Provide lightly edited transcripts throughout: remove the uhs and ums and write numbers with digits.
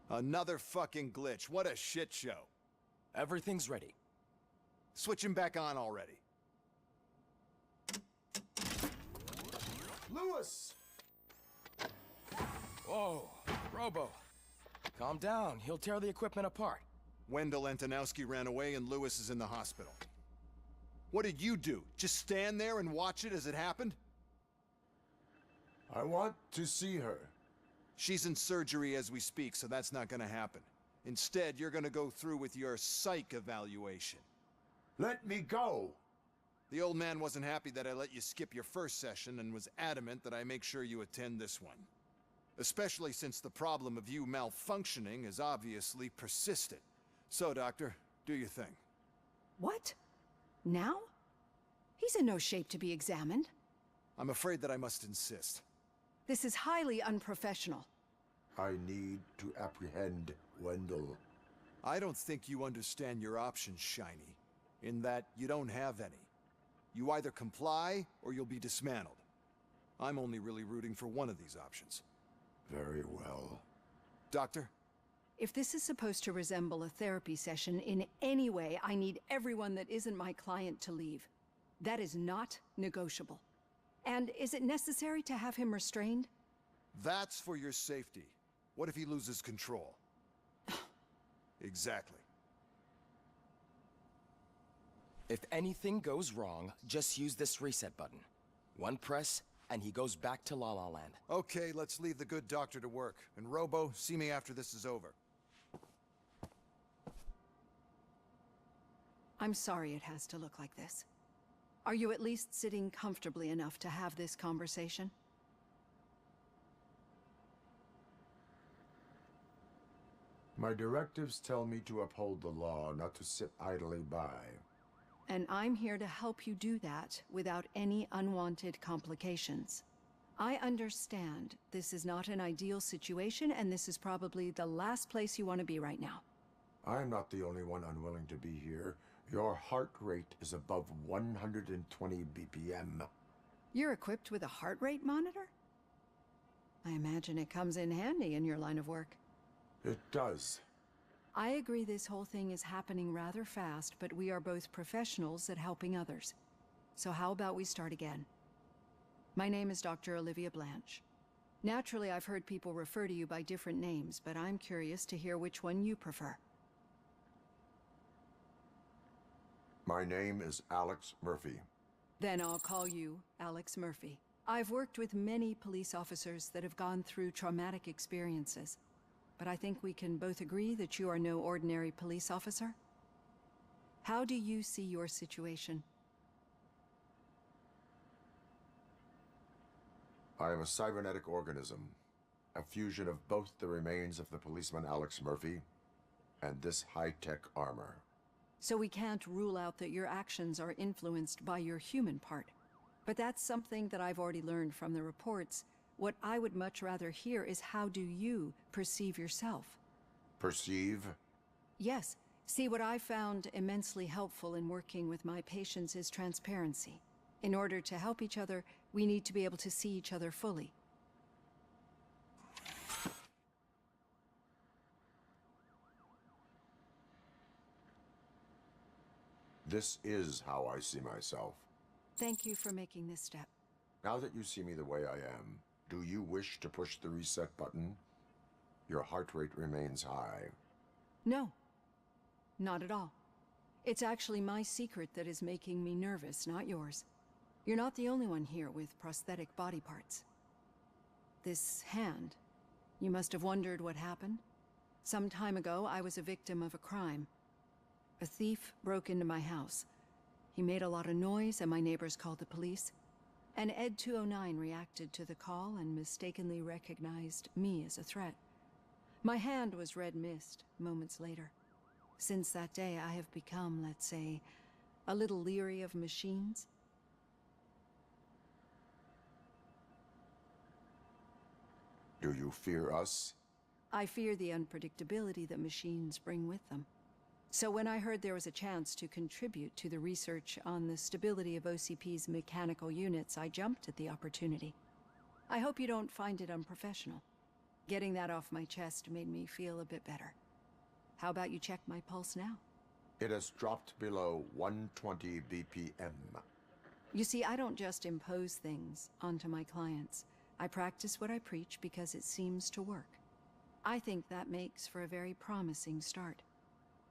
Another fucking glitch. What a shit show. Everything's ready. Switch him back on already. Lewis! Whoa, Robo. Calm down, he'll tear the equipment apart. Wendell Antonowski ran away and Lewis is in the hospital. What did you do? Just stand there and watch it as it happened? I want to see her. She's in surgery as we speak, so that's not gonna happen. Instead, you're gonna go through with your psych evaluation. Let me go! The old man wasn't happy that I let you skip your first session and was adamant that I make sure you attend this one. Especially since the problem of you malfunctioning is obviously persistent. So, Doctor, do your thing. What? Now? He's in no shape to be examined. I'm afraid that I must insist. This is highly unprofessional. I need to apprehend Wendell. I don't think you understand your options, Shiny. In that you don't have any. You either comply or you'll be dismantled. I'm only really rooting for one of these options. Very well. Doctor? If this is supposed to resemble a therapy session in any way, I need everyone that isn't my client to leave. That is not negotiable. And is it necessary to have him restrained? That's for your safety. What if he loses control? Exactly. If anything goes wrong, just use this reset button. One press, and he goes back to La La Land. Okay, let's leave the good doctor to work. And Robo, see me after this is over. I'm sorry it has to look like this. Are you at least sitting comfortably enough to have this conversation? My directives tell me to uphold the law, not to sit idly by. And I'm here to help you do that without any unwanted complications. I understand this is not an ideal situation, and this is probably the last place you want to be right now. I am not the only one unwilling to be here. Your heart rate is above 120 BPM. You're equipped with a heart rate monitor? I imagine it comes in handy in your line of work. It does. I agree this whole thing is happening rather fast, but we are both professionals at helping others. So how about we start again? My name is Dr. Olivia Blanche. Naturally, I've heard people refer to you by different names, but I'm curious to hear which one you prefer. My name is Alex Murphy. Then I'll call you Alex Murphy. I've worked with many police officers that have gone through traumatic experiences, but I think we can both agree that you are no ordinary police officer. How do you see your situation? I am a cybernetic organism, a fusion of both the remains of the policeman Alex Murphy and this high-tech armor. So we can't rule out that your actions are influenced by your human part. But that's something that I've already learned from the reports. What I would much rather hear is how do you perceive yourself? Perceive? Yes. See, what I found immensely helpful in working with my patients is transparency. In order to help each other, we need to be able to see each other fully. This is how I see myself. Thank you for making this step. Now that you see me the way I am, do you wish to push the reset button? Your heart rate remains high. No. Not at all. It's actually my secret that is making me nervous, not yours. You're not the only one here with prosthetic body parts. This hand, you must have wondered what happened. Some time ago, I was a victim of a crime. A thief broke into my house. He made a lot of noise and my neighbors called the police. And Ep.2 reacted to the call and mistakenly recognized me as a threat. My hand was red mist moments later. Since that day, I have become, let's say, a little leery of machines. Do you fear us? I fear the unpredictability that machines bring with them. So when I heard there was a chance to contribute to the research on the stability of OCP's mechanical units, I jumped at the opportunity. I hope you don't find it unprofessional. Getting that off my chest made me feel a bit better. How about you check my pulse now? It has dropped below 120 BPM. You see, I don't just impose things onto my clients. I practice what I preach because it seems to work. I think that makes for a very promising start.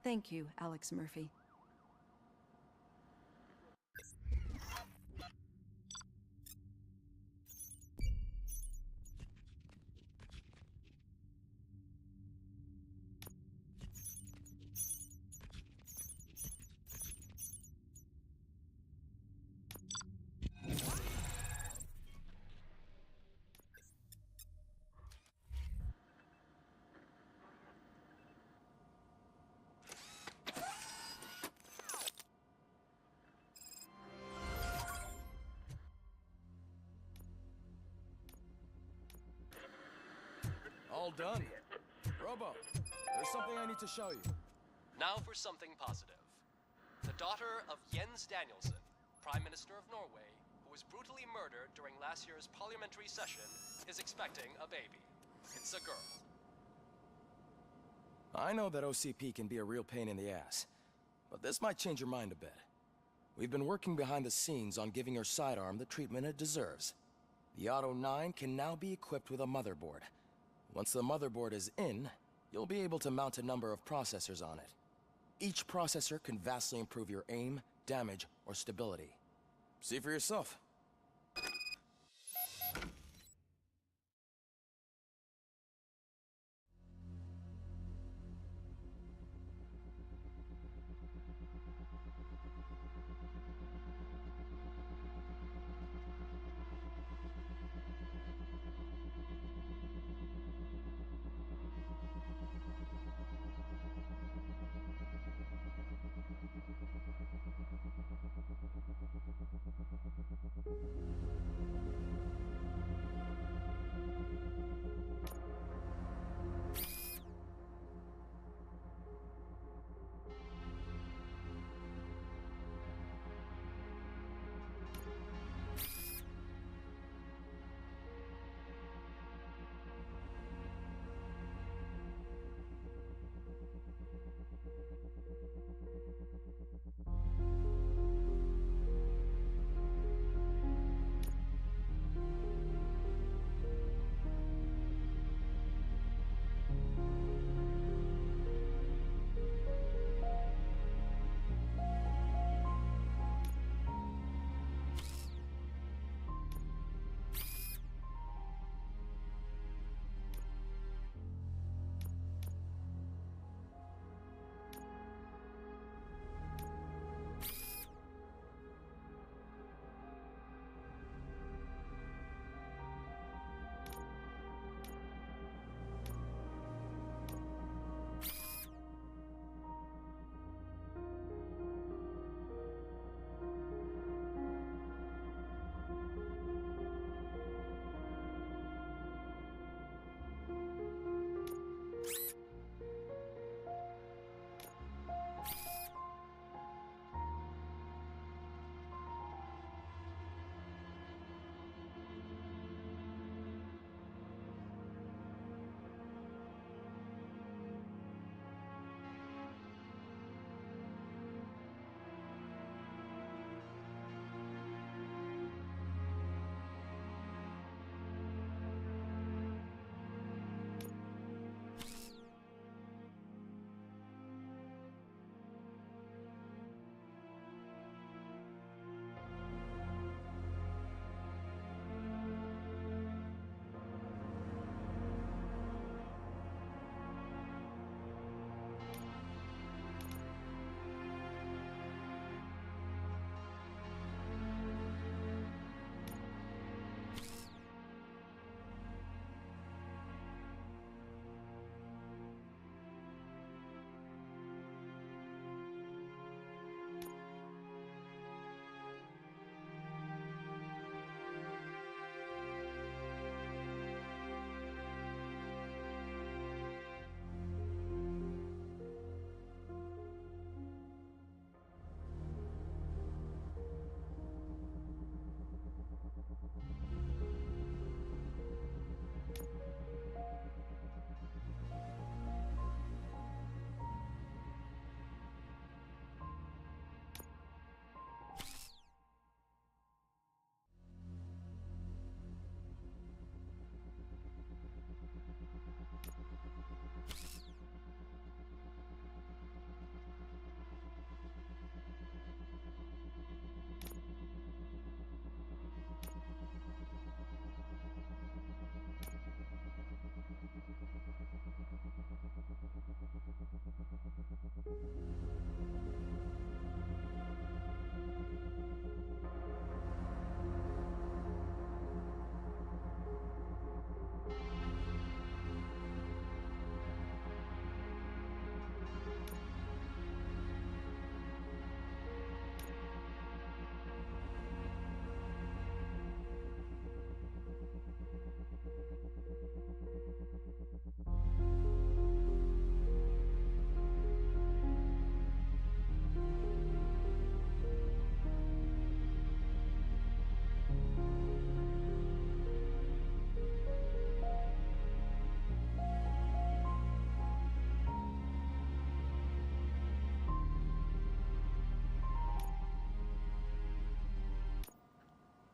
Thank you, Alex Murphy. All done. Robo, there's something I need to show you. Now for something positive. The daughter of Jens Danielson, Prime Minister of Norway, who was brutally murdered during last year's parliamentary session, is expecting a baby. It's a girl. I know that OCP can be a real pain in the ass, but this might change your mind a bit. We've been working behind the scenes on giving her sidearm the treatment it deserves. The Auto 9 can now be equipped with a motherboard. Once the motherboard is in, you'll be able to mount a number of processors on it. Each processor can vastly improve your aim, damage, or stability. See for yourself.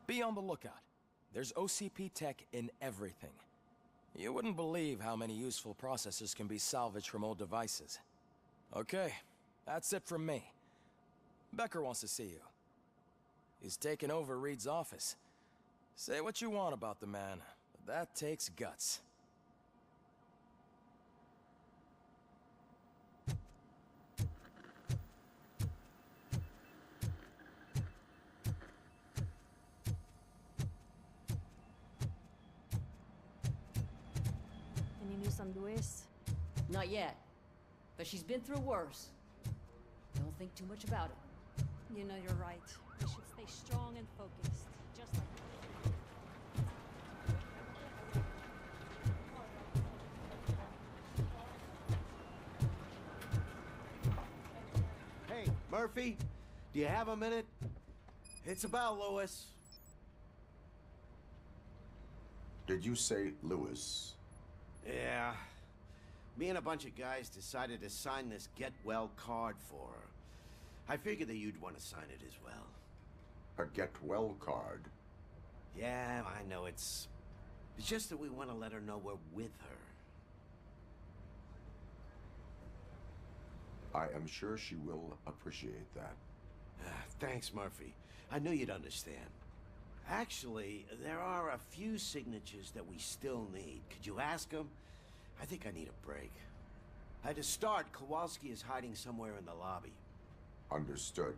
Be on the lookout. There's OCP tech in everything. You wouldn't believe how many useful processors can be salvaged from old devices. Okay, that's it from me. Becker wants to see you. He's taken over Reed's office. Say what you want about the man, but that takes guts. Any news on Luis? Not yet. But she's been through worse. Don't think too much about it. You know you're right. We should stay strong and focused, just like Hey, Murphy, do you have a minute? It's about Lewis. Did you say Lewis? Yeah. Me and a bunch of guys decided to sign this get well card for her. I figured that you'd want to sign it as well. A get well card? Yeah, I know it's just that we want to let her know we're with her. I am sure she will appreciate that. Thanks, Murphy. I knew you'd understand. Actually, there are a few signatures that we still need. Could you ask them? I think I need a break. To start, Kowalski is hiding somewhere in the lobby. Understood.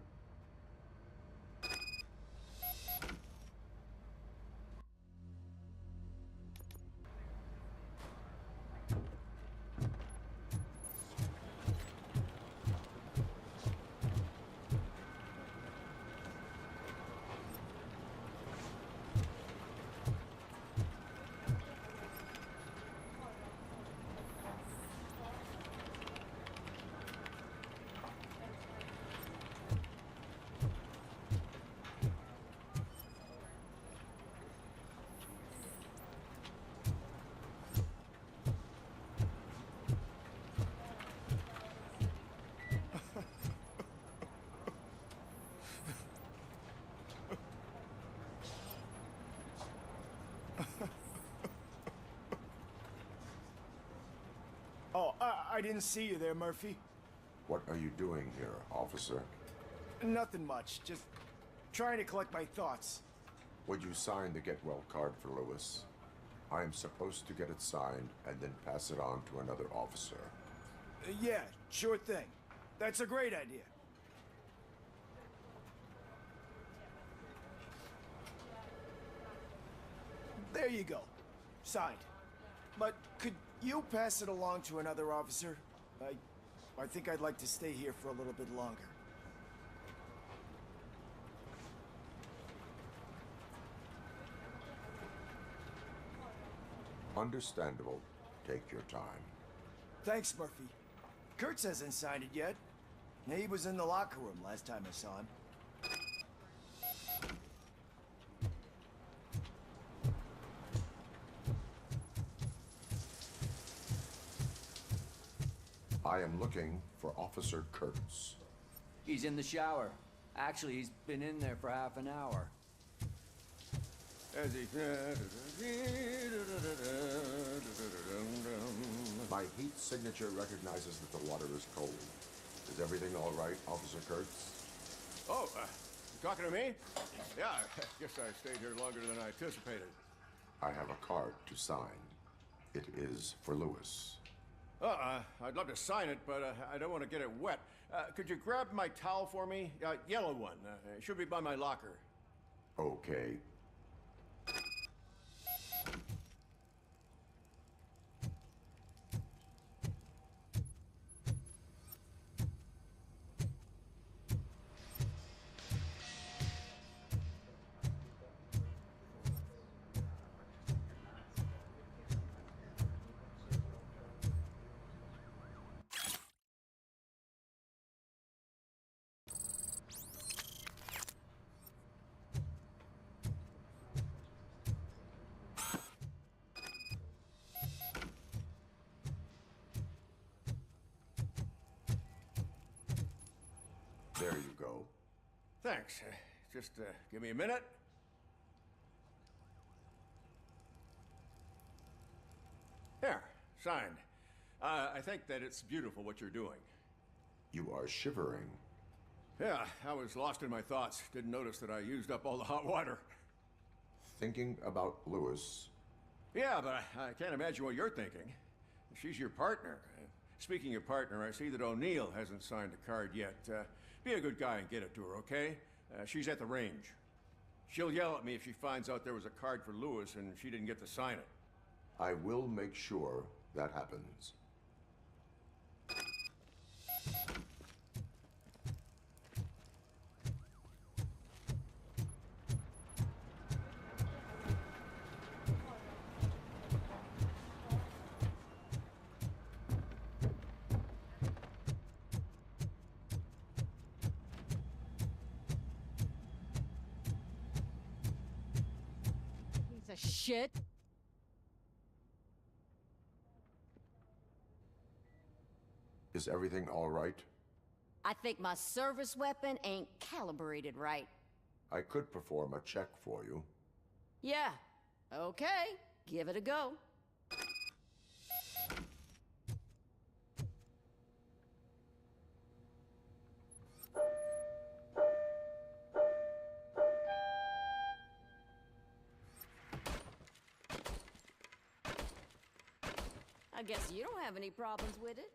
Oh, I didn't see you there, Murphy. What are you doing here, officer? Nothing much, just trying to collect my thoughts. Would you sign the get well card for Lewis? I am supposed to get it signed and then pass it on to another officer. Yeah, sure thing. That's a great idea. There you go. Signed. But could you pass it along to another officer? I think I'd like to stay here for a little bit longer. Understandable. Take your time. Thanks, Murphy. Kurtz hasn't signed it yet. He was in the locker room last time I saw him. I am looking for Officer Kurtz. He's in the shower. Actually, he's been in there for half an hour. My heat signature recognizes that the water is cold. Is everything all right, Officer Kurtz? Oh, you talking to me? Yeah, I guess I stayed here longer than I anticipated. I have a card to sign. It is for Lewis. I'd love to sign it, but I don't want to get it wet. Could you grab my towel for me? Yellow one. It should be by my locker. Okay. There you go. Thanks. Just give me a minute. signed. I think that it's beautiful what you're doing. You are shivering. Yeah, I was lost in my thoughts. Didn't notice that I used up all the hot water. Thinking about Lewis. Yeah, but I can't imagine what you're thinking. She's your partner. Speaking of partner, I see that O'Neill hasn't signed a card yet. Be a good guy and get it to her, okay? She's at the range. She'll yell at me if she finds out there was a card for Lewis and she didn't get to sign it. I will make sure that happens. Piece of shit. Is everything all right? I think my service weapon ain't calibrated right. I could perform a check for you. Yeah, okay. Give it a go. I guess you don't have any problems with it.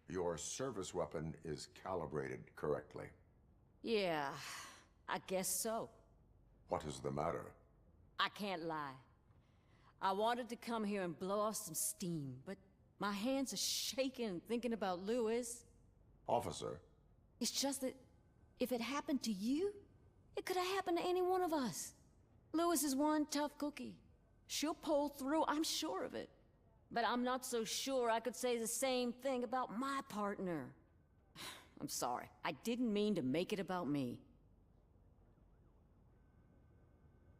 Your service weapon is calibrated correctly. Yeah, I guess so. What is the matter? I can't lie. I wanted to come here and blow off some steam, but my hands are shaking thinking about Lewis. Officer, It's just that if it happened to you, it could have happened to any one of us. Lewis is one tough cookie. She'll pull through, I'm sure of it. But I'm not so sure I could say the same thing about my partner. I'm sorry. I didn't mean to make it about me.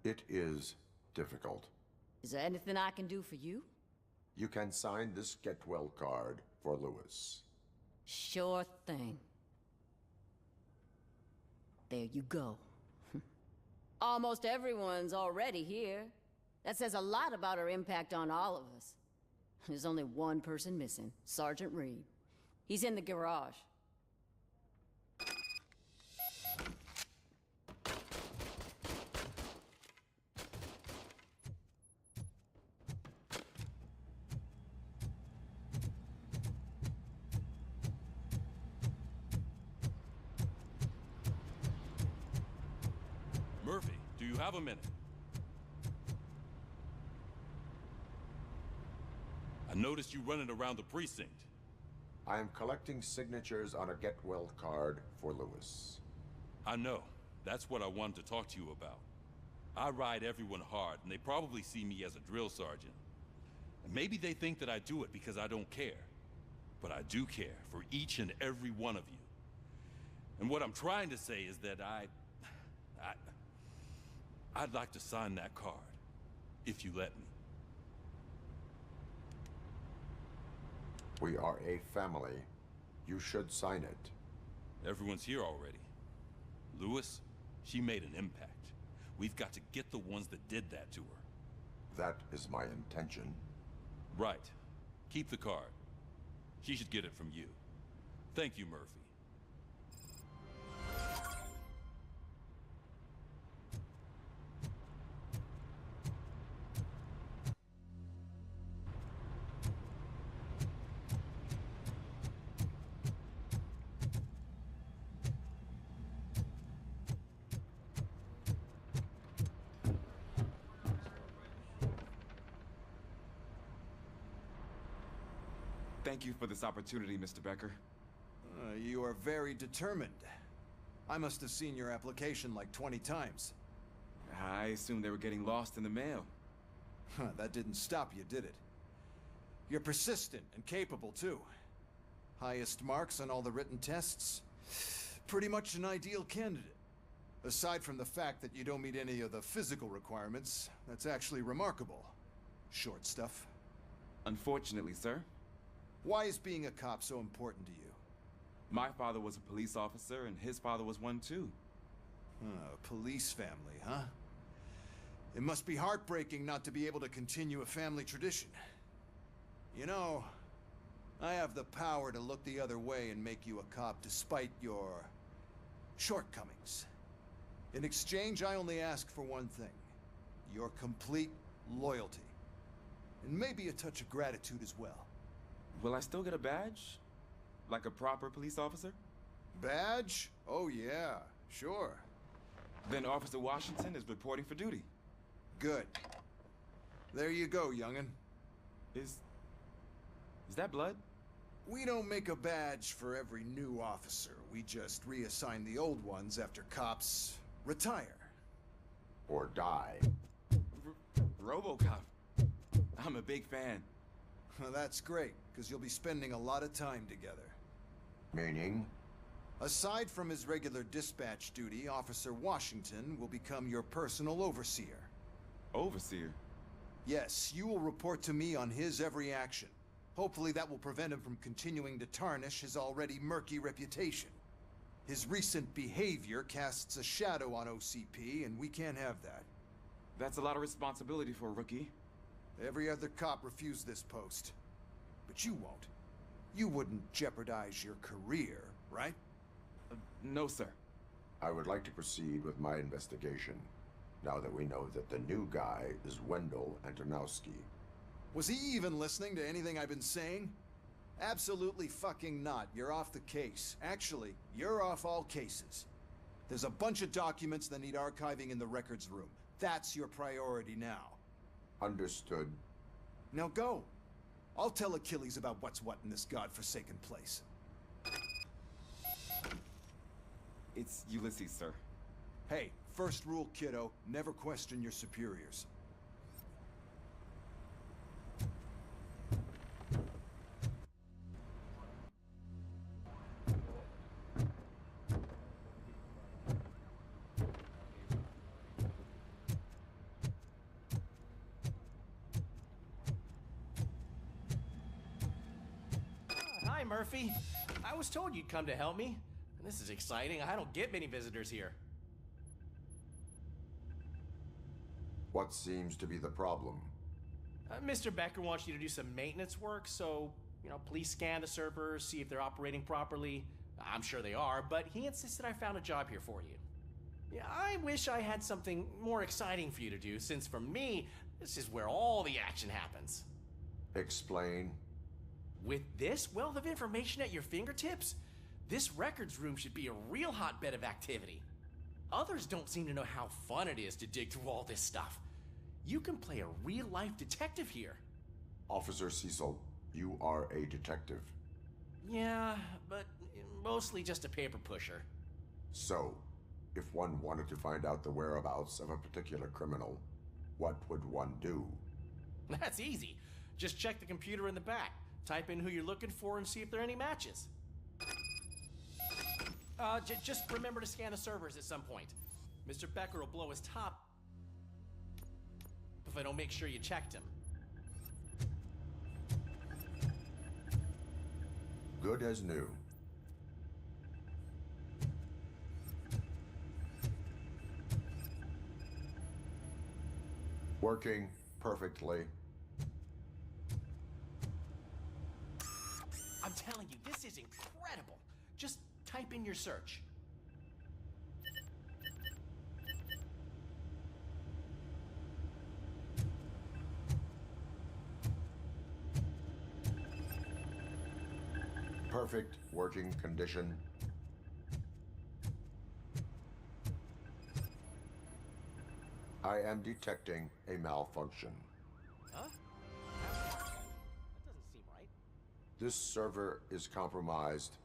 it is difficult. Is there anything I can do for you? You can sign this get well card for Lewis. Sure thing. There you go. Almost everyone's already here. That says a lot about her impact on all of us. There's only one person missing, Sergeant Reed. He's in the garage. Murphy, do you have a minute? I noticed you running around the precinct. I am collecting signatures on a get well card for Lewis. I know. That's what I wanted to talk to you about. I ride everyone hard, and they probably see me as a drill sergeant. And maybe they think that I do it because I don't care. But I do care for each and every one of you. And what I'm trying to say is that I'd like to sign that card, if you let me. We are a family. You should sign it. Everyone's here already. Lewis, she made an impact. We've got to get the ones that did that to her. That is my intention. Right. Keep the card. She should get it from you. Thank you, Murphy. Thank you for this opportunity, Mr. Becker. You are very determined. I must have seen your application like 20 times. I assumed they were getting lost in the mail. That didn't stop you, did it? You're persistent and capable, too. Highest marks on all the written tests. Pretty much an ideal candidate. Aside from the fact that you don't meet any of the physical requirements, that's actually remarkable. Short stuff. Unfortunately, sir. Why is being a cop so important to you? My father was a police officer, and his father was one too. Police family, huh? It must be heartbreaking not to be able to continue a family tradition. You know, I have the power to look the other way and make you a cop despite your shortcomings. In exchange, I only ask for one thing. Your complete loyalty. And maybe a touch of gratitude as well. Will I still get a badge? Like a proper police officer? Badge? Oh yeah, sure. Then Officer Washington is reporting for duty. Good. There you go, young'un. Is that blood? We don't make a badge for every new officer. We just reassign the old ones after cops retire. Or die. RoboCop. I'm a big fan. That's great, because you'll be spending a lot of time together. Meaning? Aside from his regular dispatch duty, Officer Washington will become your personal overseer. Overseer? Yes, you will report to me on his every action. Hopefully that will prevent him from continuing to tarnish his already murky reputation. His recent behavior casts a shadow on OCP, and we can't have that. That's a lot of responsibility for a rookie. Every other cop refused this post. But you won't. You wouldn't jeopardize your career, right? No, sir. I would like to proceed with my investigation, now that we know that the new guy is Wendell Antonowski. Was he even listening to anything I've been saying? Absolutely fucking not. You're off the case. Actually, you're off all cases. There's a bunch of documents that need archiving in the records room. That's your priority now. Understood. Now go. I'll tell Achilles about what's what in this godforsaken place. It's Ulysses, sir. Hey, first rule, kiddo, never question your superiors. Hi, Murphy. I was told you'd come to help me. And this is exciting. I don't get many visitors here. What seems to be the problem? Mr. Becker wants you to do some maintenance work, so, please scan the servers, see if they're operating properly. I'm sure they are, but he insisted I found a job here for you. Yeah, I wish I had something more exciting for you to do, since for me, this is where all the action happens. Explain. With this wealth of information at your fingertips, this records room should be a real hotbed of activity. Others don't seem to know how fun it is to dig through all this stuff. You can play a real-life detective here. Officer Cecil, you are a detective. Yeah, but mostly just a paper pusher. So, if one wanted to find out the whereabouts of a particular criminal, what would one do? That's easy. Just check the computer in the back. Type in who you're looking for and see if there are any matches. Just remember to scan the servers at some point. Mr. Becker will blow his top if I don't make sure you checked him. Good as new. Working perfectly. I'm telling you, this is incredible. Just type in your search. Perfect working condition. I am detecting a malfunction. Huh? That doesn't seem right. This server is compromised.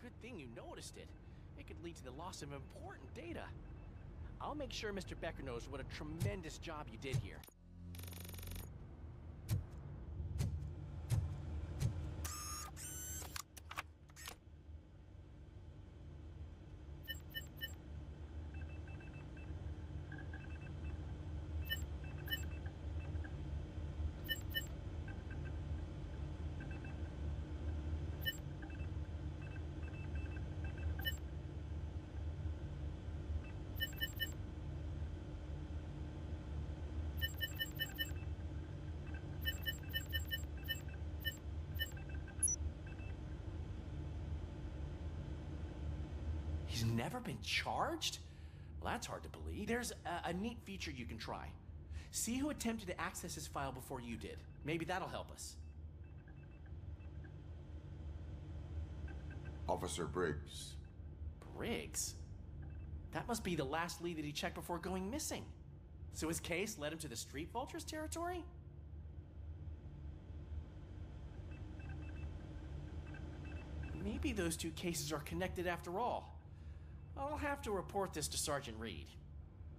Good thing you noticed it. It could lead to the loss of important data. I'll make sure Mr. Becker knows what a tremendous job you did here. He's never been charged? Well, that's hard to believe. There's a neat feature you can try. See who attempted to access his file before you did. Maybe that'll help us. Officer Briggs. Briggs? That must be the last lead that he checked before going missing. So his case led him to the Street Vultures territory? Maybe those two cases are connected after all. I'll have to report this to Sergeant Reed.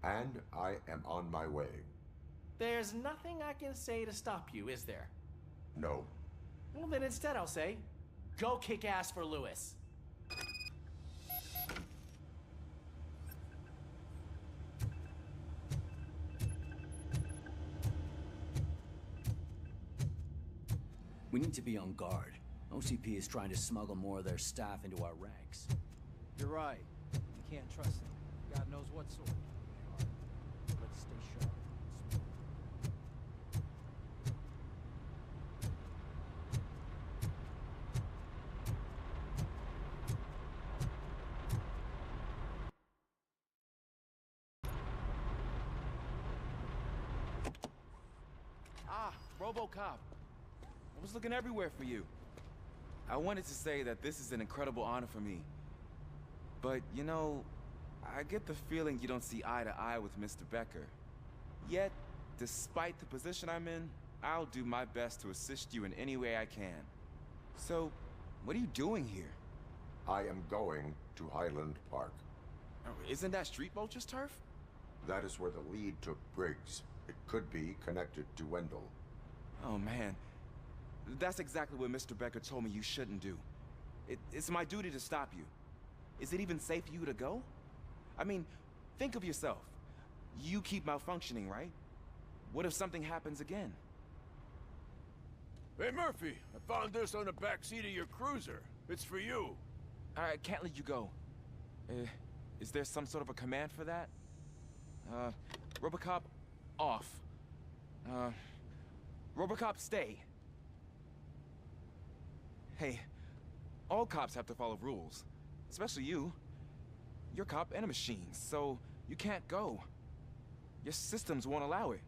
And I am on my way. There's nothing I can say to stop you, is there? No. Well, then instead I'll say, go kick ass for Lewis. We need to be on guard. OCP is trying to smuggle more of their staff into our ranks. You're right. We can't trust them. God knows what sort they are. Let's stay sharp and smart. Ah, RoboCop. I was looking everywhere for you. I wanted to say that this is an incredible honor for me. But, you know, I get the feeling you don't see eye to eye with Mr. Becker. Yet, despite the position I'm in, I'll do my best to assist you in any way I can. So, what are you doing here? I am going to Highland Park. Oh, isn't that Street Vulture's turf? That is where the lead took Briggs. It could be connected to Wendell. Oh, man. That's exactly what Mr. Becker told me you shouldn't do. It's my duty to stop you. Is it even safe for you to go? I mean, think of yourself. You keep malfunctioning, right? What if something happens again? Hey, Murphy, I found this on the back seat of your cruiser. It's for you. I can't let you go. Is there some sort of a command for that? RoboCop, off. RoboCop, stay. Hey, all cops have to follow rules. Especially you. You're a cop and a machine, so you can't go. Your systems won't allow it.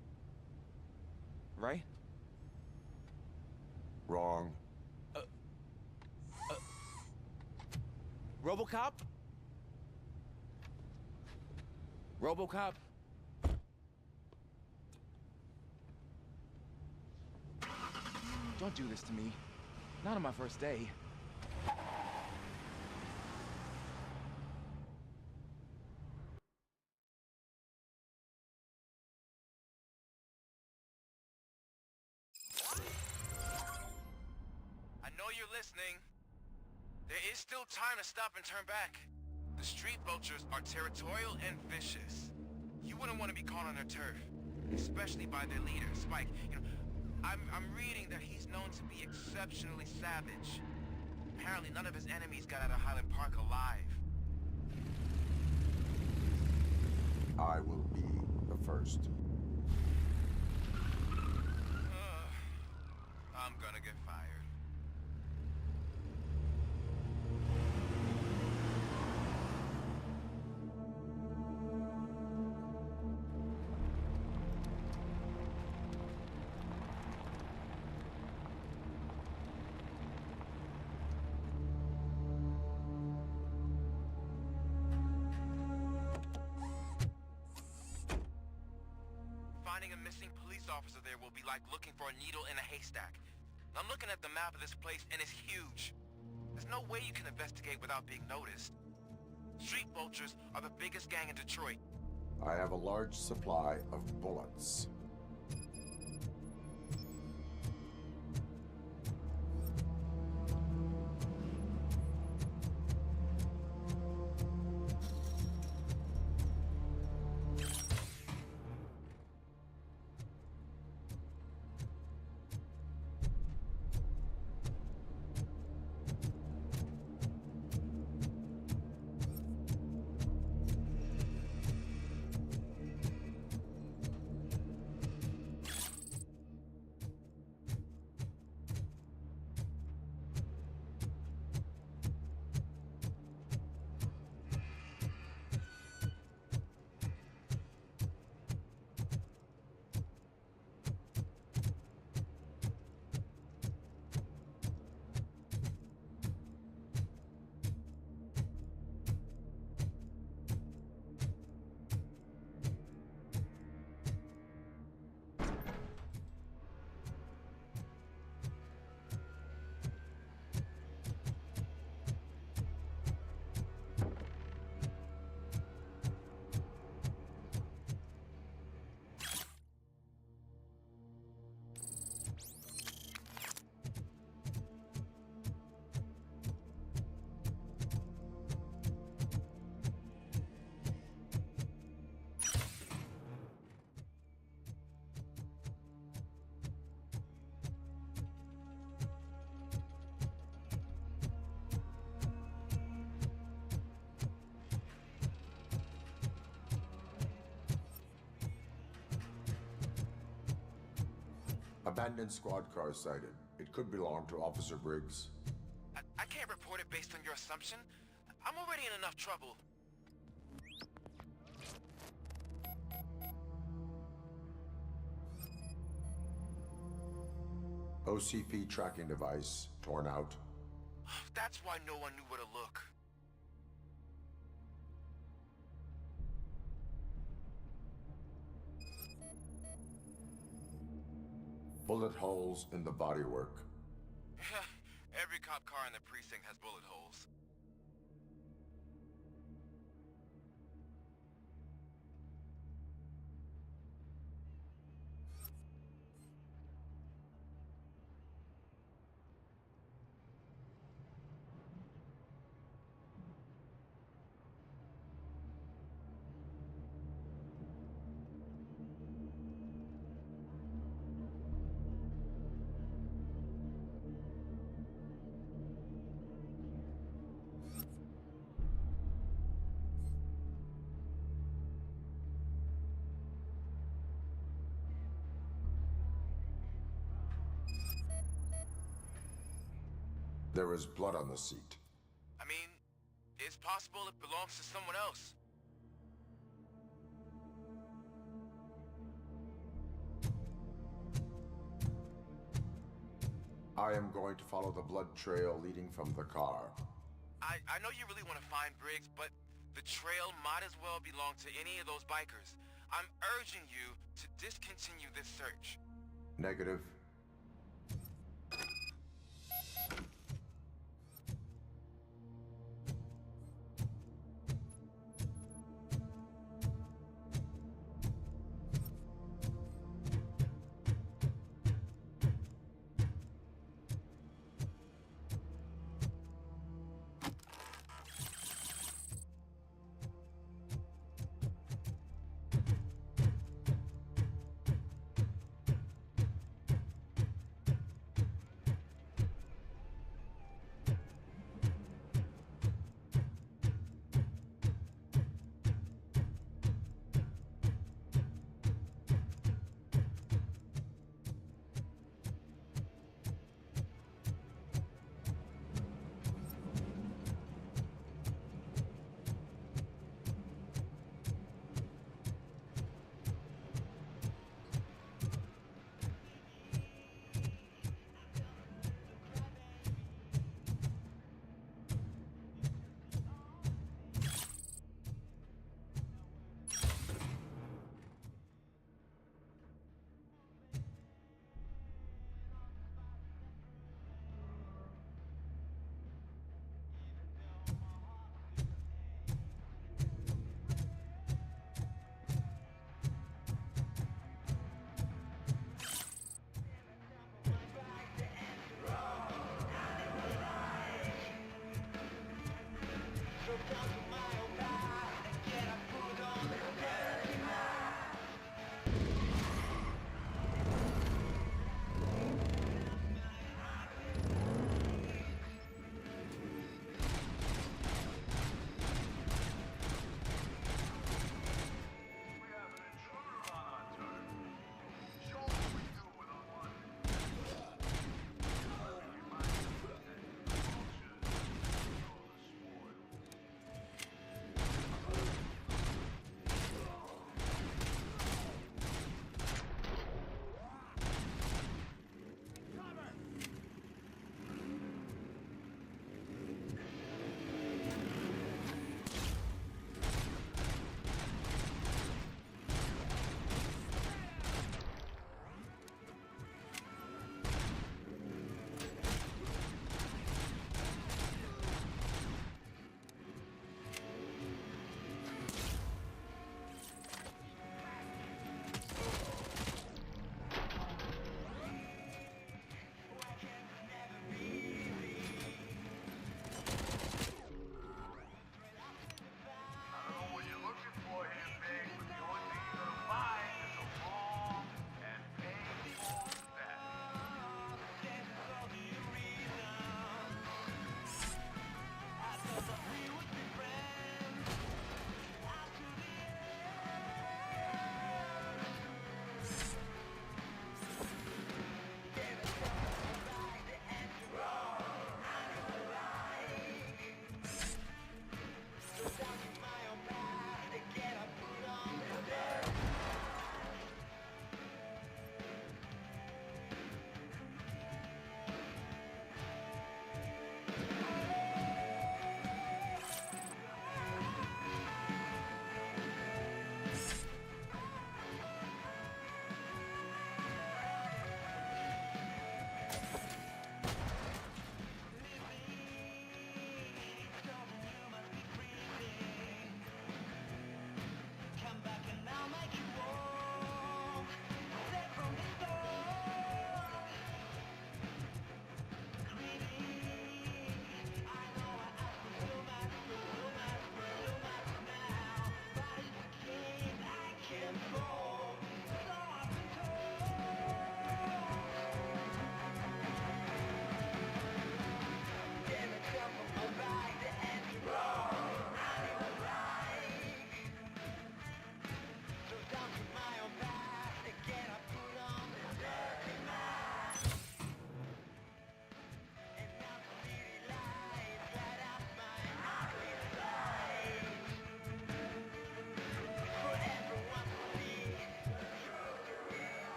Right? Wrong. RoboCop? RoboCop? Don't do this to me. Not on my first day. I know you're listening. There is still time to stop and turn back. The Street Vultures are territorial and vicious. You wouldn't want to be caught on their turf, especially by their leader, Spike. You know, I'm reading that he's known to be exceptionally savage. Apparently none of his enemies got out of Highland Park alive. I will be the first. I'm gonna get fired. Finding a missing police officer there will be like looking for a needle in a haystack. I'm looking at the map of this place, and it's huge. There's no way you can investigate without being noticed. Street vultures are the biggest gang in Detroit. I have a large supply of bullets. Abandoned squad car sighted. It could belong to Officer Briggs. I can't report it based on your assumption. I'm already in enough trouble. OCP tracking device torn out. That's why no one knew where to look. Bullet holes in the bodywork. Every cop car in the precinct has bullet holes. There is blood on the seat. I mean, it's possible it belongs to someone else. I am going to follow the blood trail leading from the car. I know you really want to find Briggs, but the trail might as well belong to any of those bikers. I'm urging you to discontinue this search. Negative.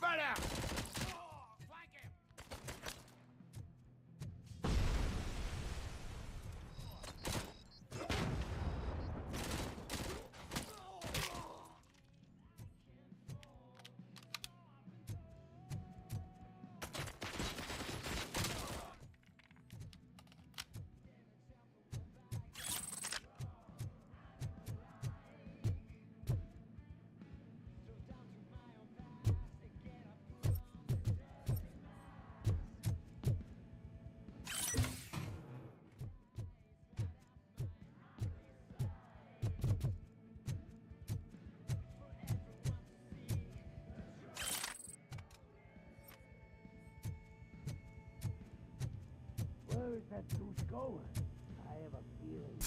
Spread out! Flank him! Where is that douche going? I have a feeling.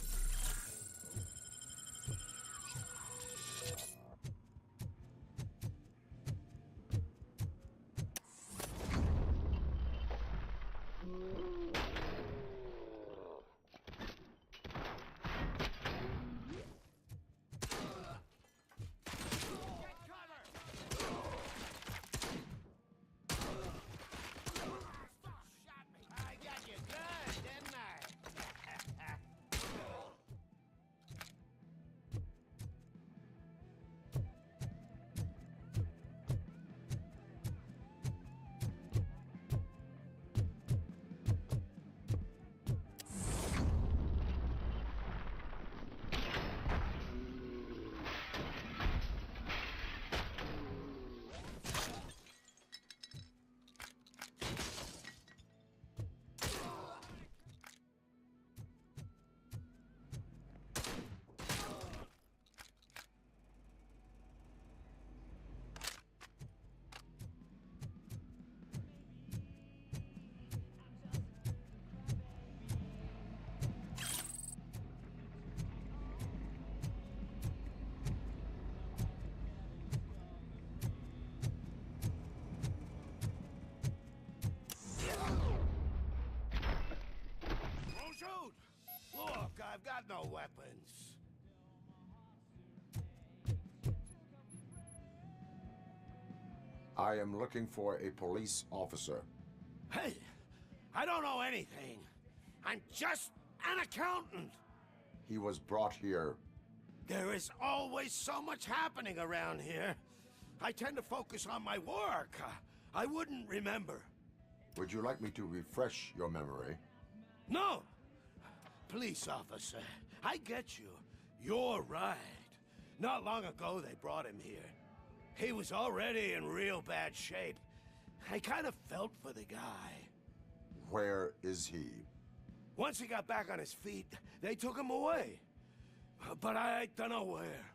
Look, I've got no weapons. I am looking for a police officer. Hey, I don't know anything. I'm just an accountant. He was brought here. There is always so much happening around here. I tend to focus on my work. I wouldn't remember. Would you like me to refresh your memory? No! Police officer, I get you. You're right. Not long ago they brought him here. He was already in real bad shape. I kind of felt for the guy. Where is he? Once he got back on his feet, they took him away. But I don't know where.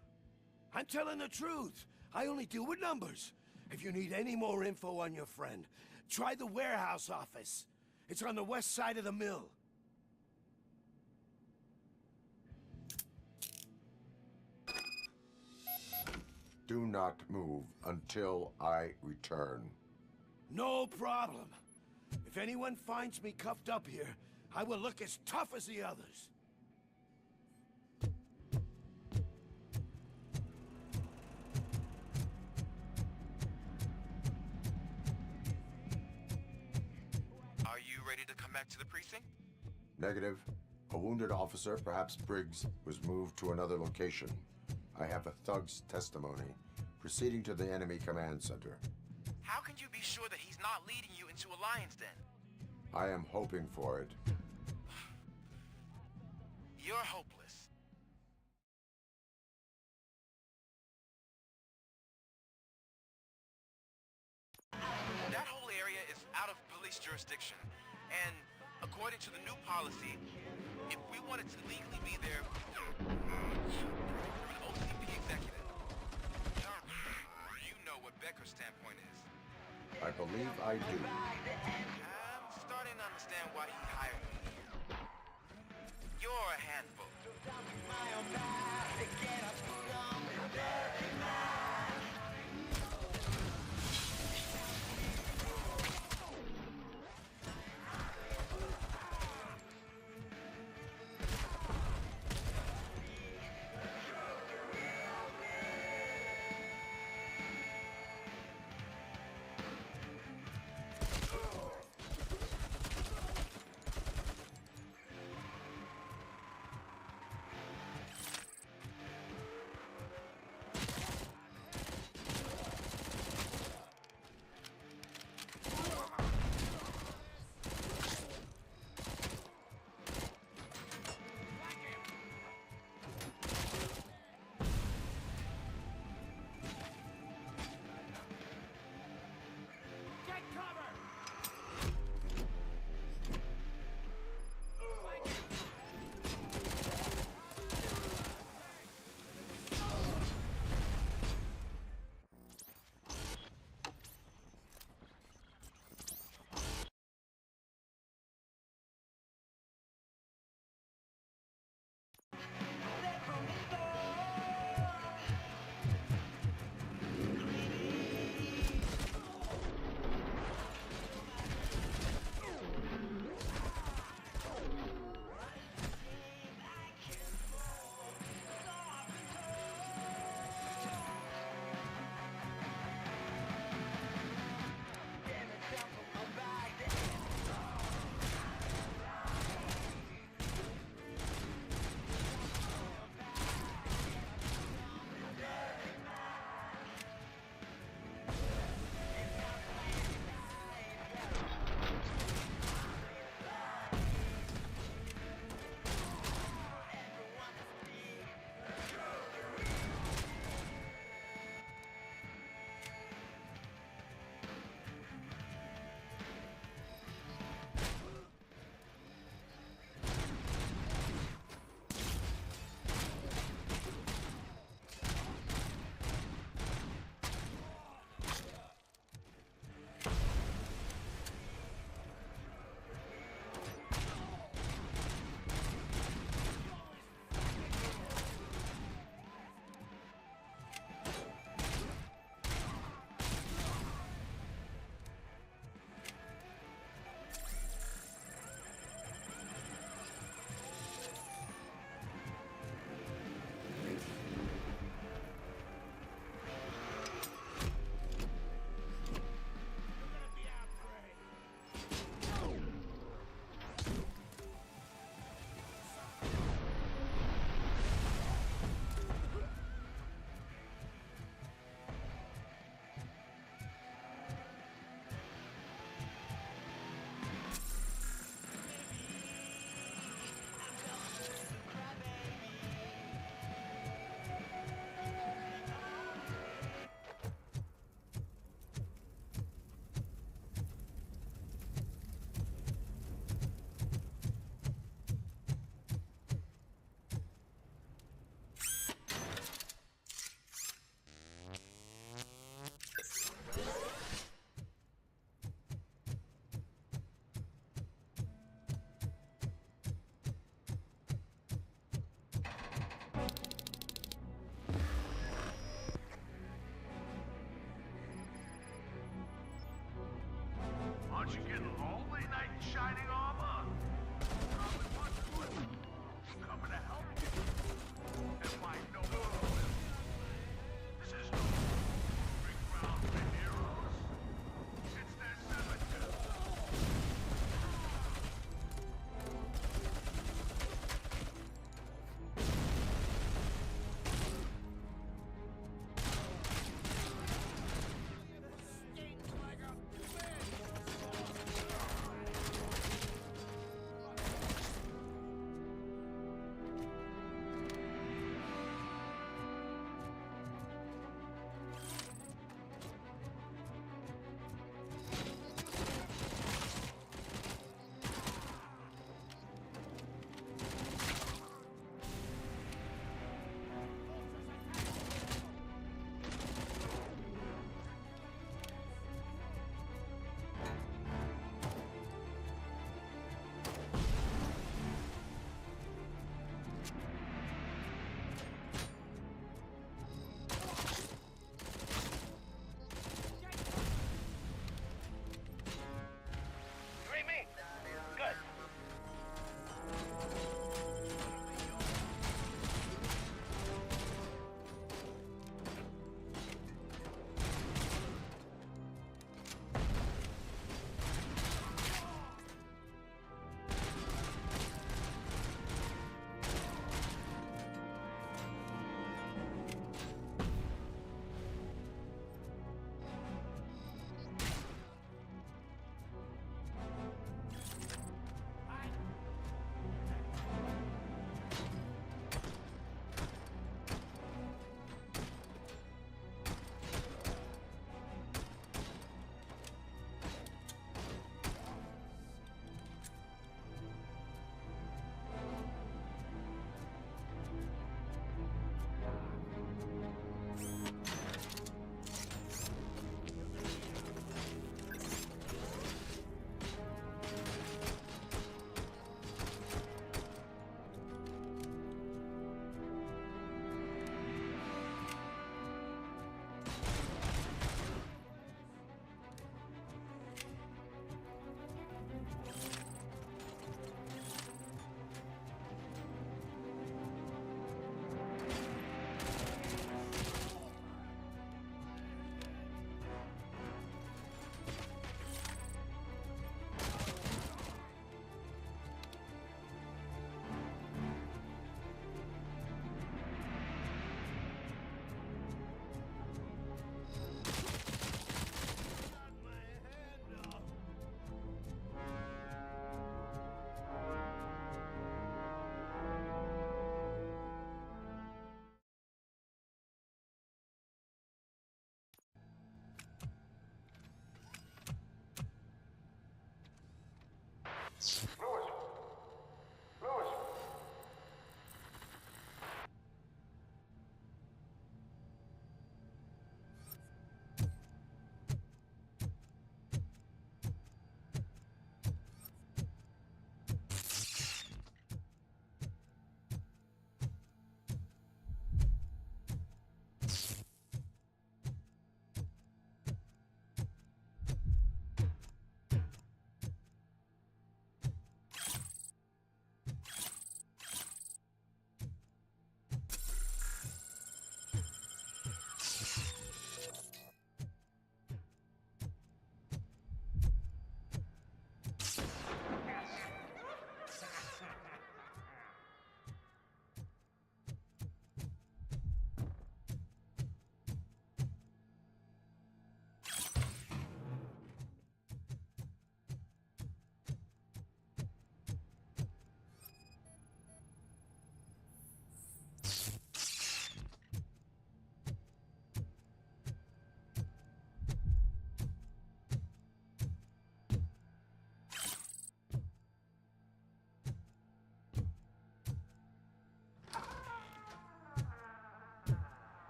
I'm telling the truth. I only deal with numbers. If you need any more info on your friend, try the warehouse office. It's on the west side of the mill. Do not move until I return. No problem. If anyone finds me cuffed up here, I will look as tough as the others. Are you ready to come back to the precinct? Negative. A wounded officer, perhaps Briggs, was moved to another location. I have a thug's testimony, proceeding to the enemy command center. How can you be sure that he's not leading you into a lion's den? I am hoping for it. You're hopeless. That whole area is out of police jurisdiction, and according to the new policy, if we wanted to legally be there, an OCP executive. You know what Becker's standpoint is. I believe I do. I'm starting to understand why he hired me. You're a handful.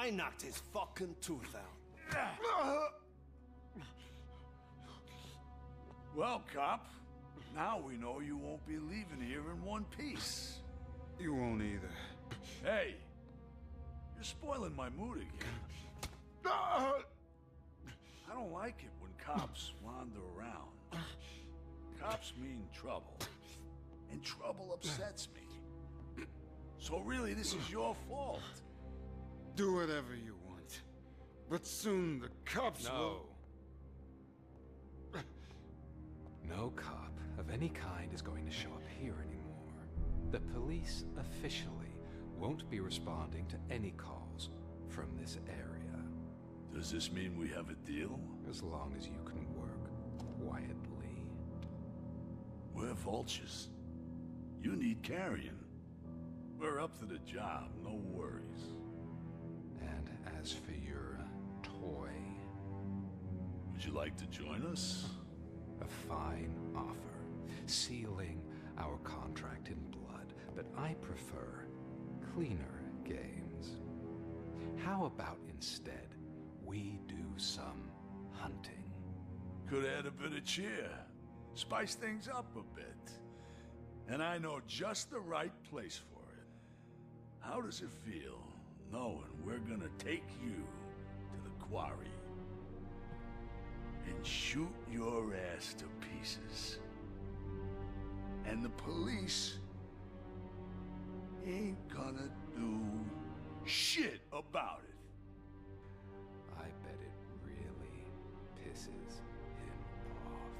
I knocked his fucking tooth out. Well, cop, now we know you won't be leaving here in one piece. You won't either. Hey, you're spoiling my mood again. I don't like it when cops wander around. Cops mean trouble, and trouble upsets me. So really, this is your fault. Do whatever you want, but soon the cops will... No cop of any kind is going to show up here anymore. The police officially won't be responding to any calls from this area. Does this mean we have a deal? As long as you can work quietly. We're vultures. You need carrion. We're up to the job, no worries. And as for your toy... Would you like to join us? A fine offer, sealing our contract in blood, but I prefer cleaner games. How about instead we do some hunting? Could add a bit of cheer, spice things up a bit. And I know just the right place for it. How does it feel knowing we're gonna take you to the quarry and shoot your ass to pieces? And the police ain't gonna do shit about it. I bet it really pisses him off.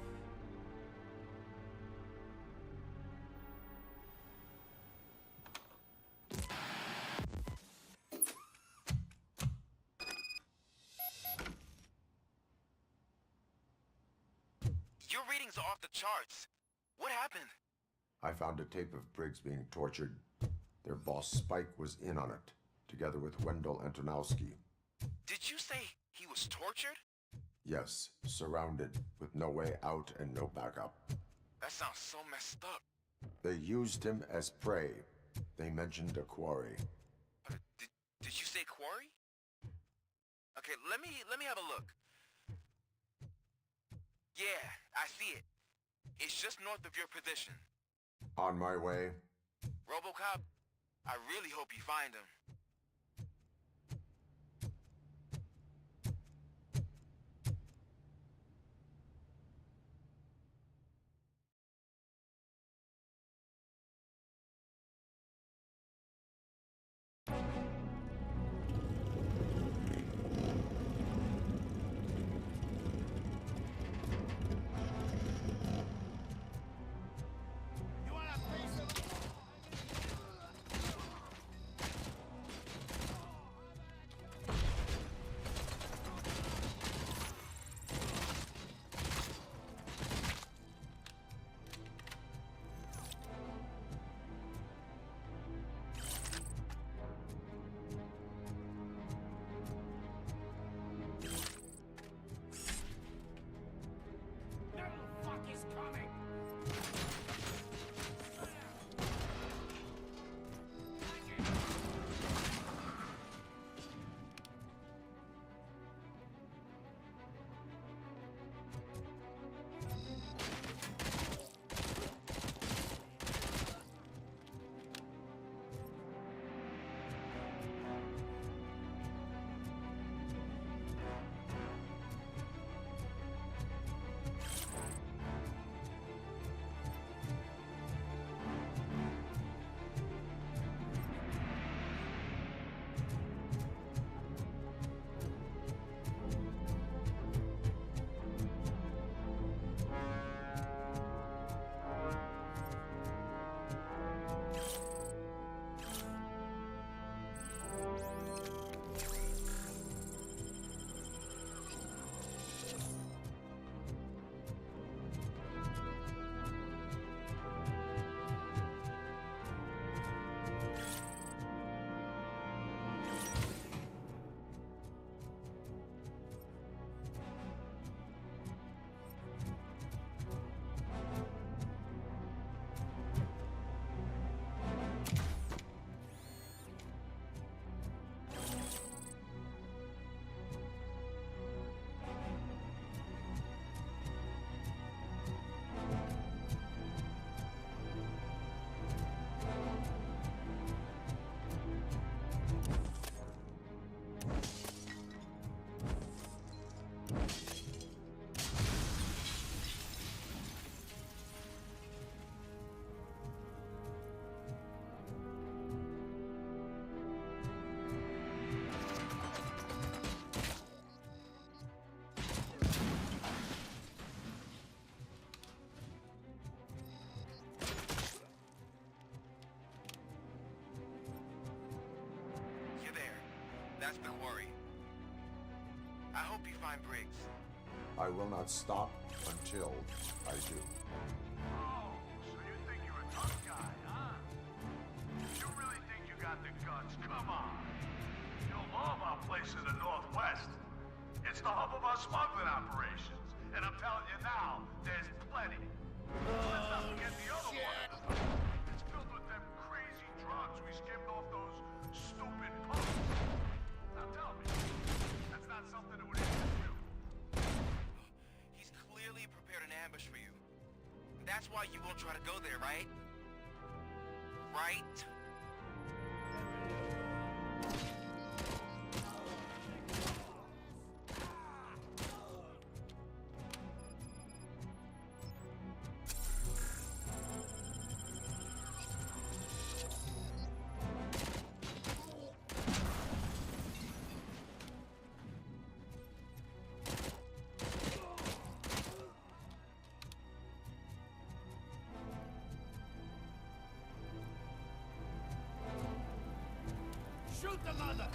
Your readings are off the charts. What happened? I found a tape of Briggs being tortured. Their boss Spike was in on it, together with Wendell Antonowski. Did you say he was tortured? Yes, surrounded, with no way out and no backup. That sounds so messed up. They used him as prey. They mentioned a quarry. Did you say quarry? Okay, let me have a look. Yeah, I see it. It's just north of your position. On my way. RoboCop, I really hope you find him. You're there. That's the quarry. I hope you find Briggs. I will not stop until I do. Oh, so you think you're a tough guy, huh? You really think you got the guts? Come on. You'll love our place in the Northwest. It's the hub of our smuggling operations. And I'm telling you now, there's plenty. Let's not forget the other one. It's filled with them crazy drugs we skimmed off those stupid punks. Now tell me, that's not something that would interest you. He's clearly prepared an ambush for you. That's why you won't try to go there, right? Right? Shoot the mother!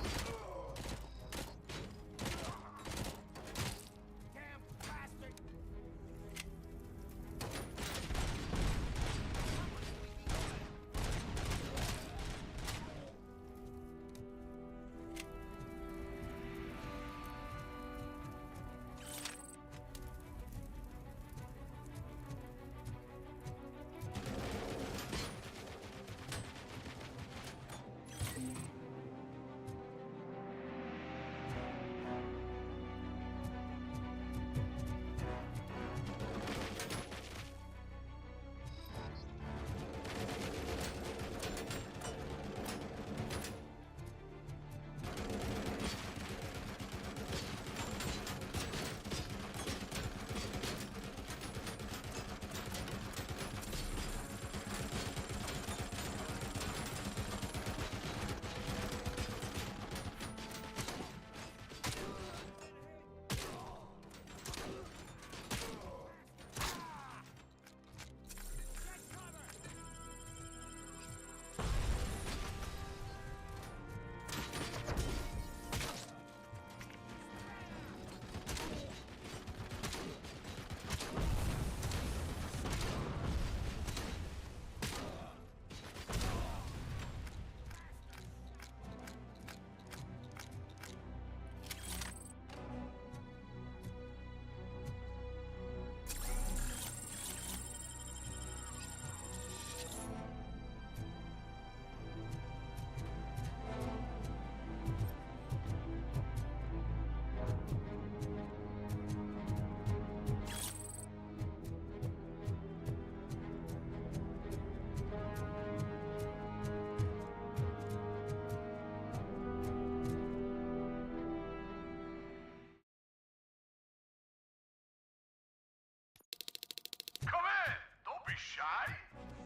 shy?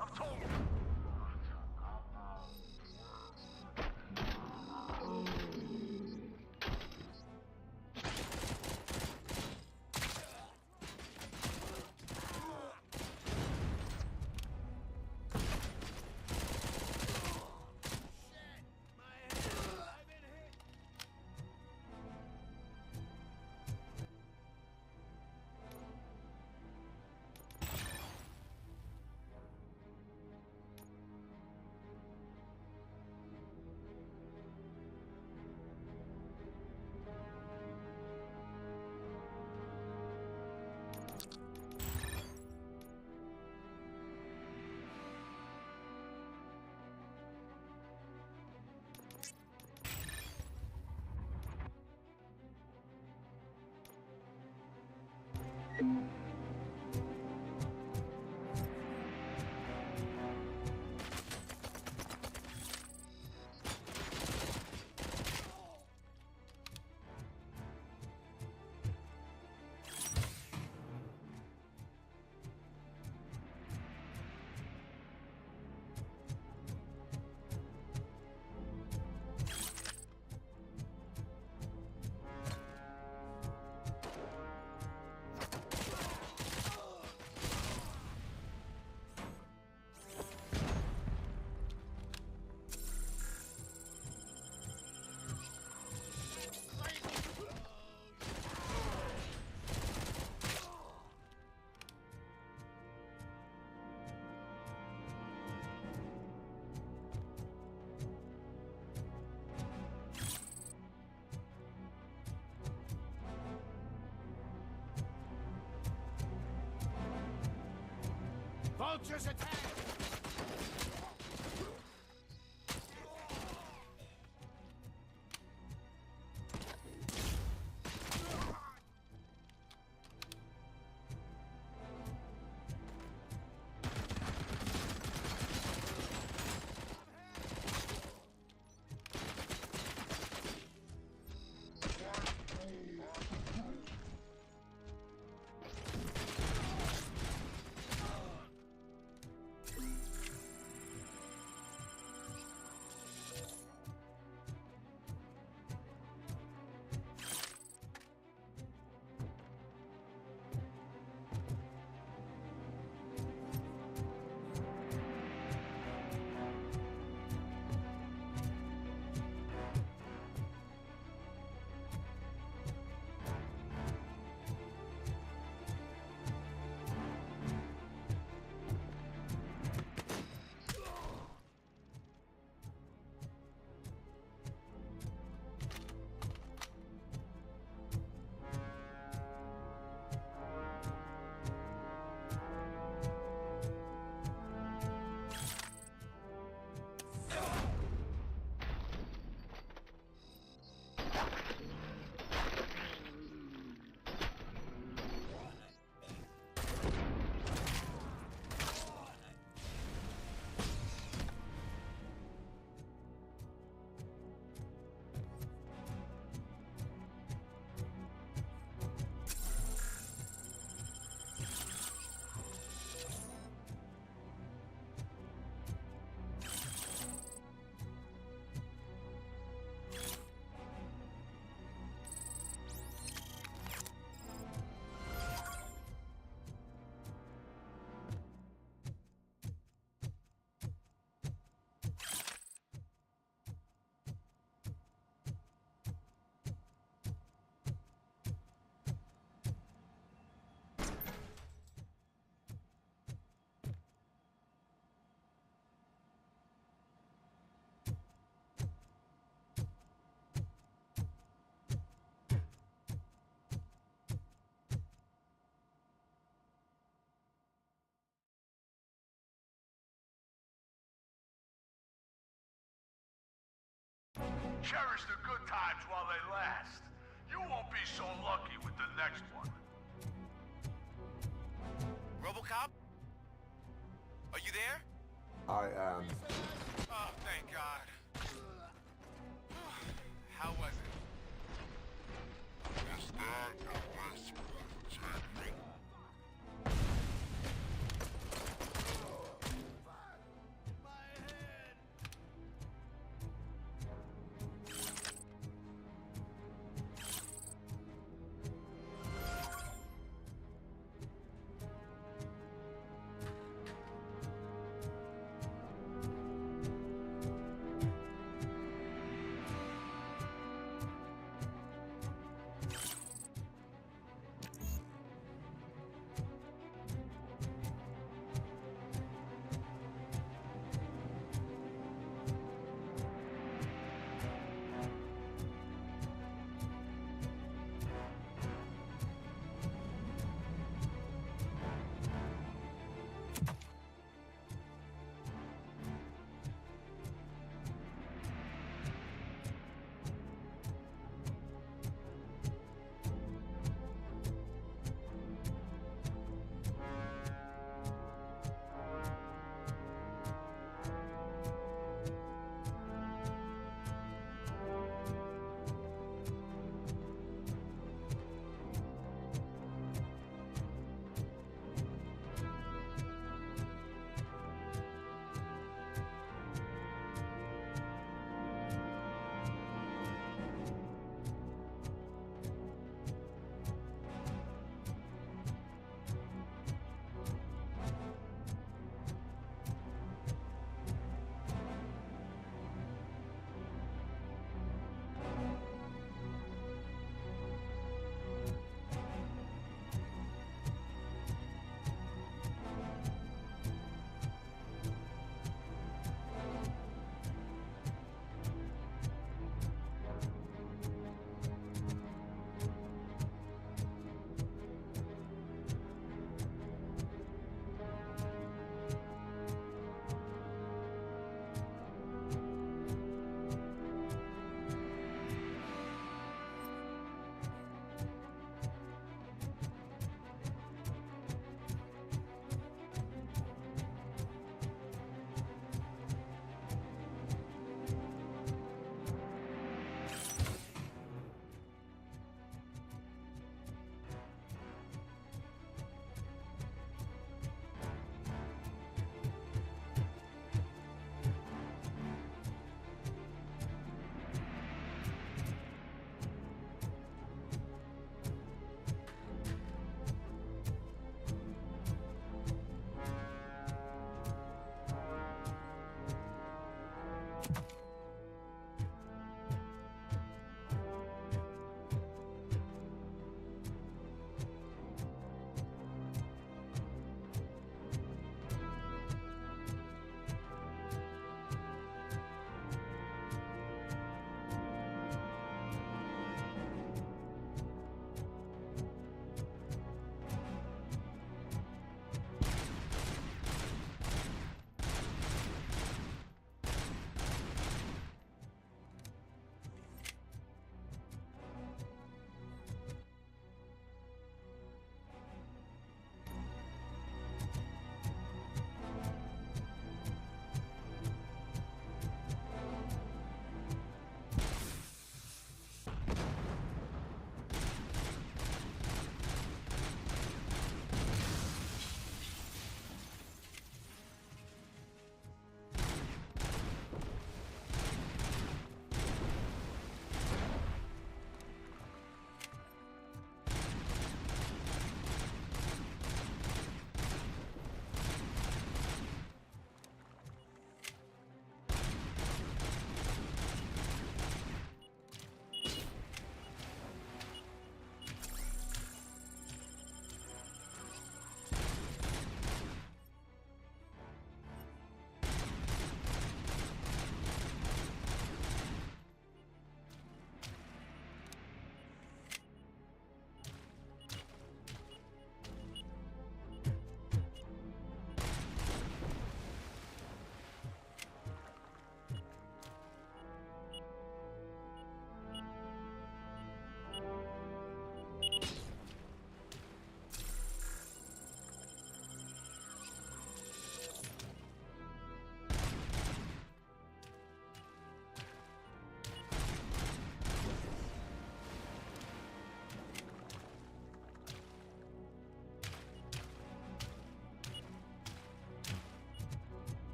I've told you. Vultures attack! Cherish the good times while they last. You won't be so lucky with the next one. RoboCop? Are you there? I am. Oh, thank God. How was it?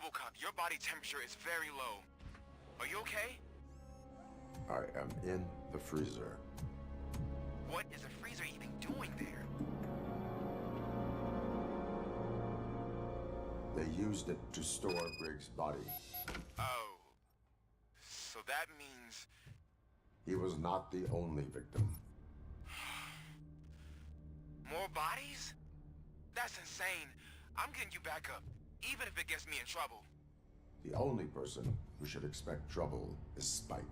RoboCop, your body temperature is very low. Are you okay? I am in the freezer. What is the freezer even doing there? They used it to store Briggs' body. Oh. So that means... He was not the only victim. More bodies? That's insane. I'm getting you back up, even if it gets me in trouble. The only person who should expect trouble is Spike.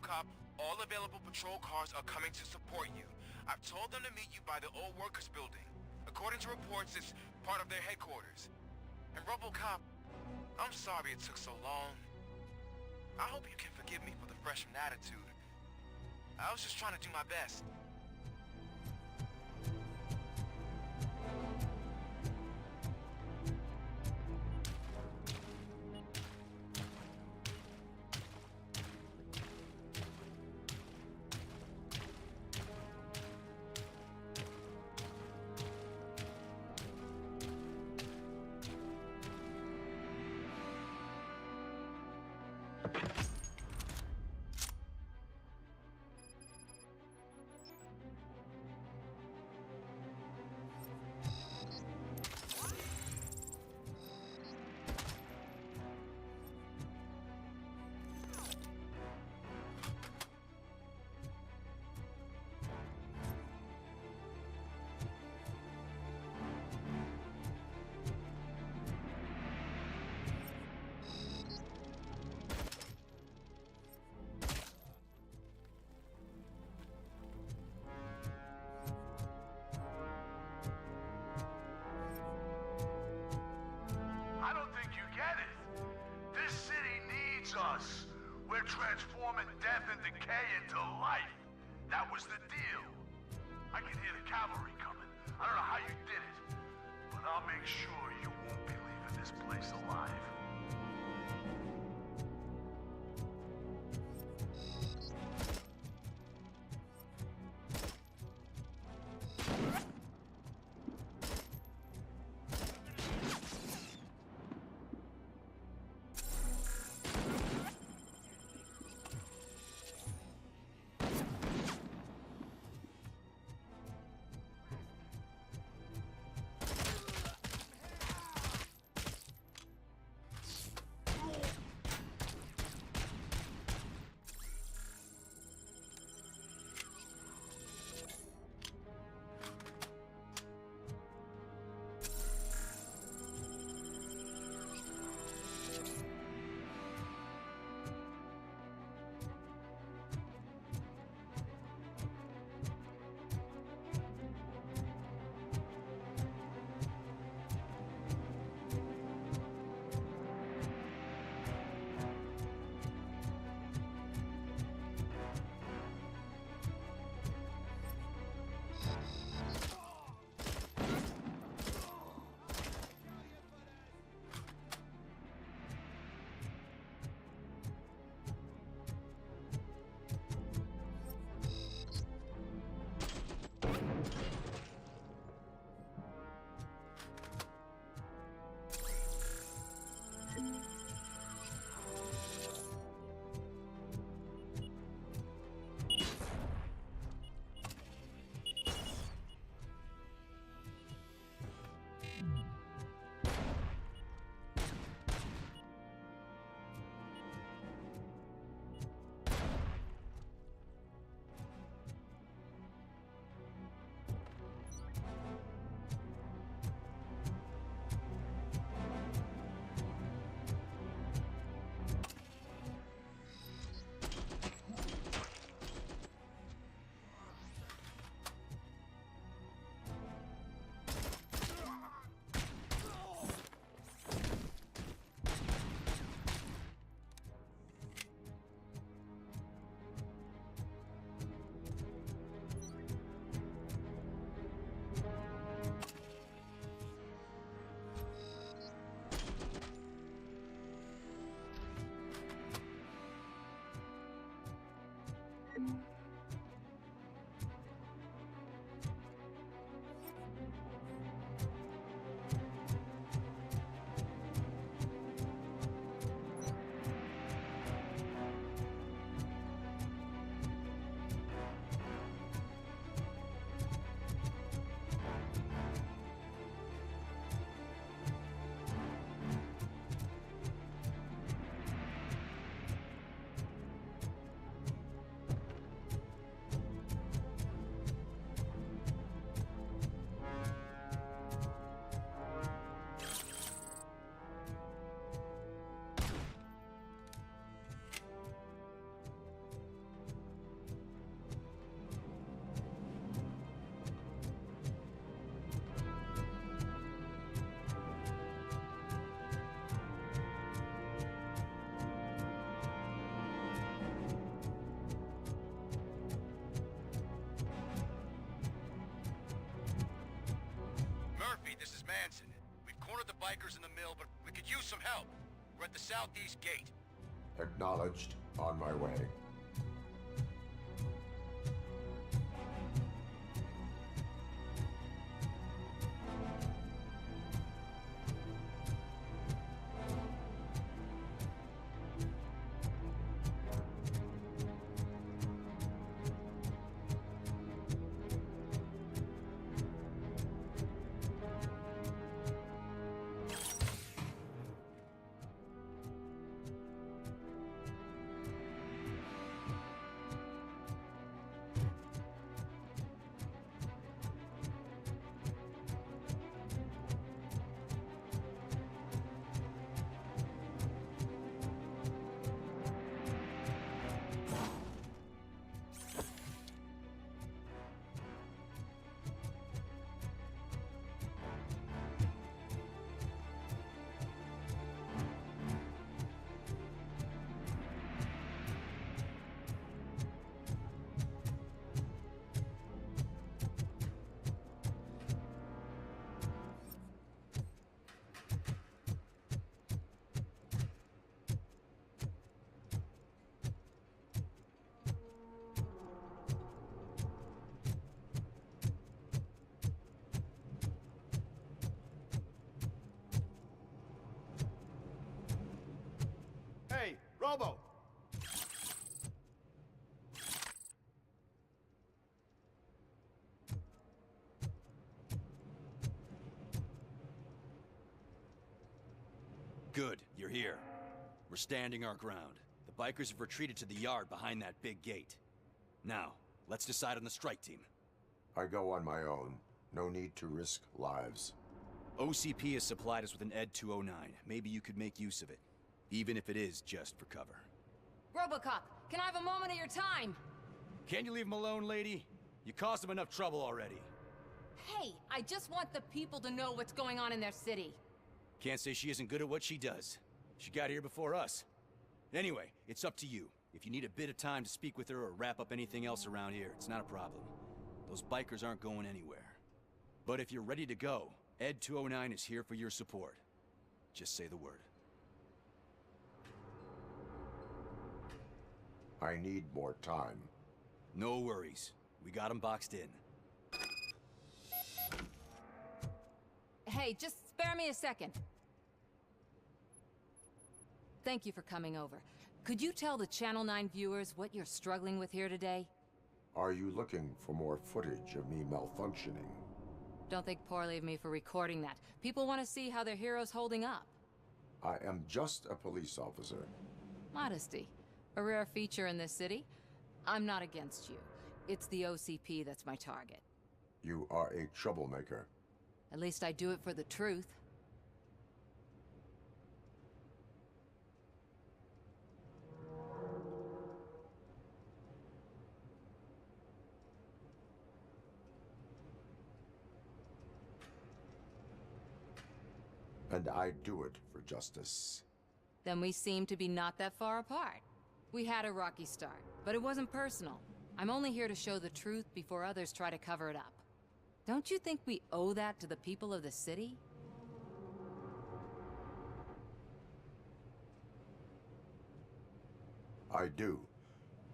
RoboCop, all available patrol cars are coming to support you. I've told them to meet you by the old workers building. According to reports, it's part of their headquarters. And RoboCop, I'm sorry it took so long. I hope you can forgive me for the freshman attitude. I was just trying to do my best. I don't think you get it. This city needs us. We're transforming death and decay into life. That was the deal. I can hear the cavalry coming. I don't know how you did it, but I'll make sure you won't be leaving this place alive. demands it. We've cornered the bikers in the mill, but we could use some help. We're at the southeast gate. Acknowledged. On my way. Hey, Robo! Good, you're here. We're standing our ground. The bikers have retreated to the yard behind that big gate. Now, let's decide on the strike team. I go on my own. No need to risk lives. OCP has supplied us with an Ed.209. Maybe you could make use of it. Even if it is just for cover. RoboCop, can I have a moment of your time? Can't you leave him alone, lady? You caused him enough trouble already. Hey, I just want the people to know what's going on in their city. Can't say she isn't good at what she does. She got here before us. Anyway, it's up to you. If you need a bit of time to speak with her or wrap up anything else around here, it's not a problem. Those bikers aren't going anywhere. But if you're ready to go, Ed.209 is here for your support. Just say the word. I need more time. No worries. We got him boxed in. Hey, just spare me a second. Thank you for coming over. Could you tell the Channel 9 viewers what you're struggling with here today? Are you looking for more footage of me malfunctioning? Don't think poorly of me for recording that. People want to see how their hero's holding up. I am just a police officer. Modesty. A rare feature in this city. I'm not against you. It's the OCP that's my target. You are a troublemaker. At least I do it for the truth. And I do it for justice. Then we seem to be not that far apart. We had a rocky start, but it wasn't personal. I'm only here to show the truth before others try to cover it up. Don't you think we owe that to the people of the city? I do.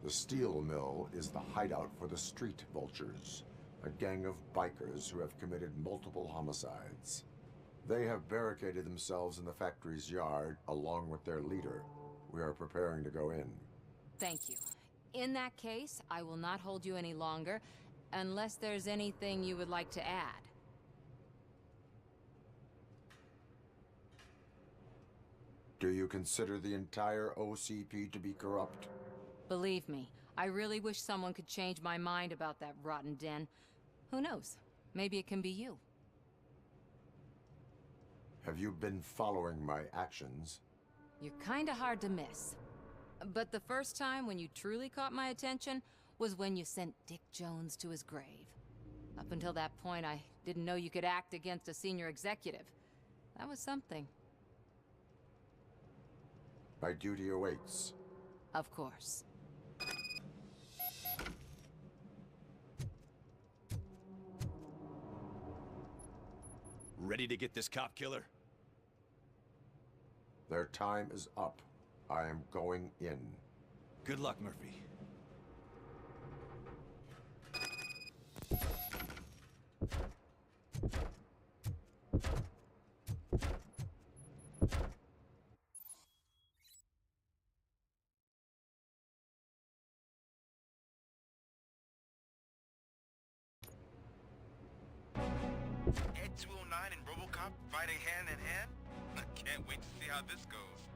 The steel mill is the hideout for the street vultures, a gang of bikers who have committed multiple homicides. They have barricaded themselves in the factory's yard along with their leader. We are preparing to go in. Thank you. In that case, I will not hold you any longer, unless there's anything you would like to add. Do you consider the entire OCP to be corrupt? Believe me, I really wish someone could change my mind about that rotten den. Who knows? Maybe it can be you. Have you been following my actions? You're kinda hard to miss. But the first time when you truly caught my attention was when you sent Dick Jones to his grave. Up until that point, I didn't know you could act against a senior executive. That was something. My duty awaits. Of course. Ready to get this cop killer? Their time is up. I am going in. Good luck, Murphy. Ep.2 and RoboCop fighting hand in hand? I can't wait to see how this goes.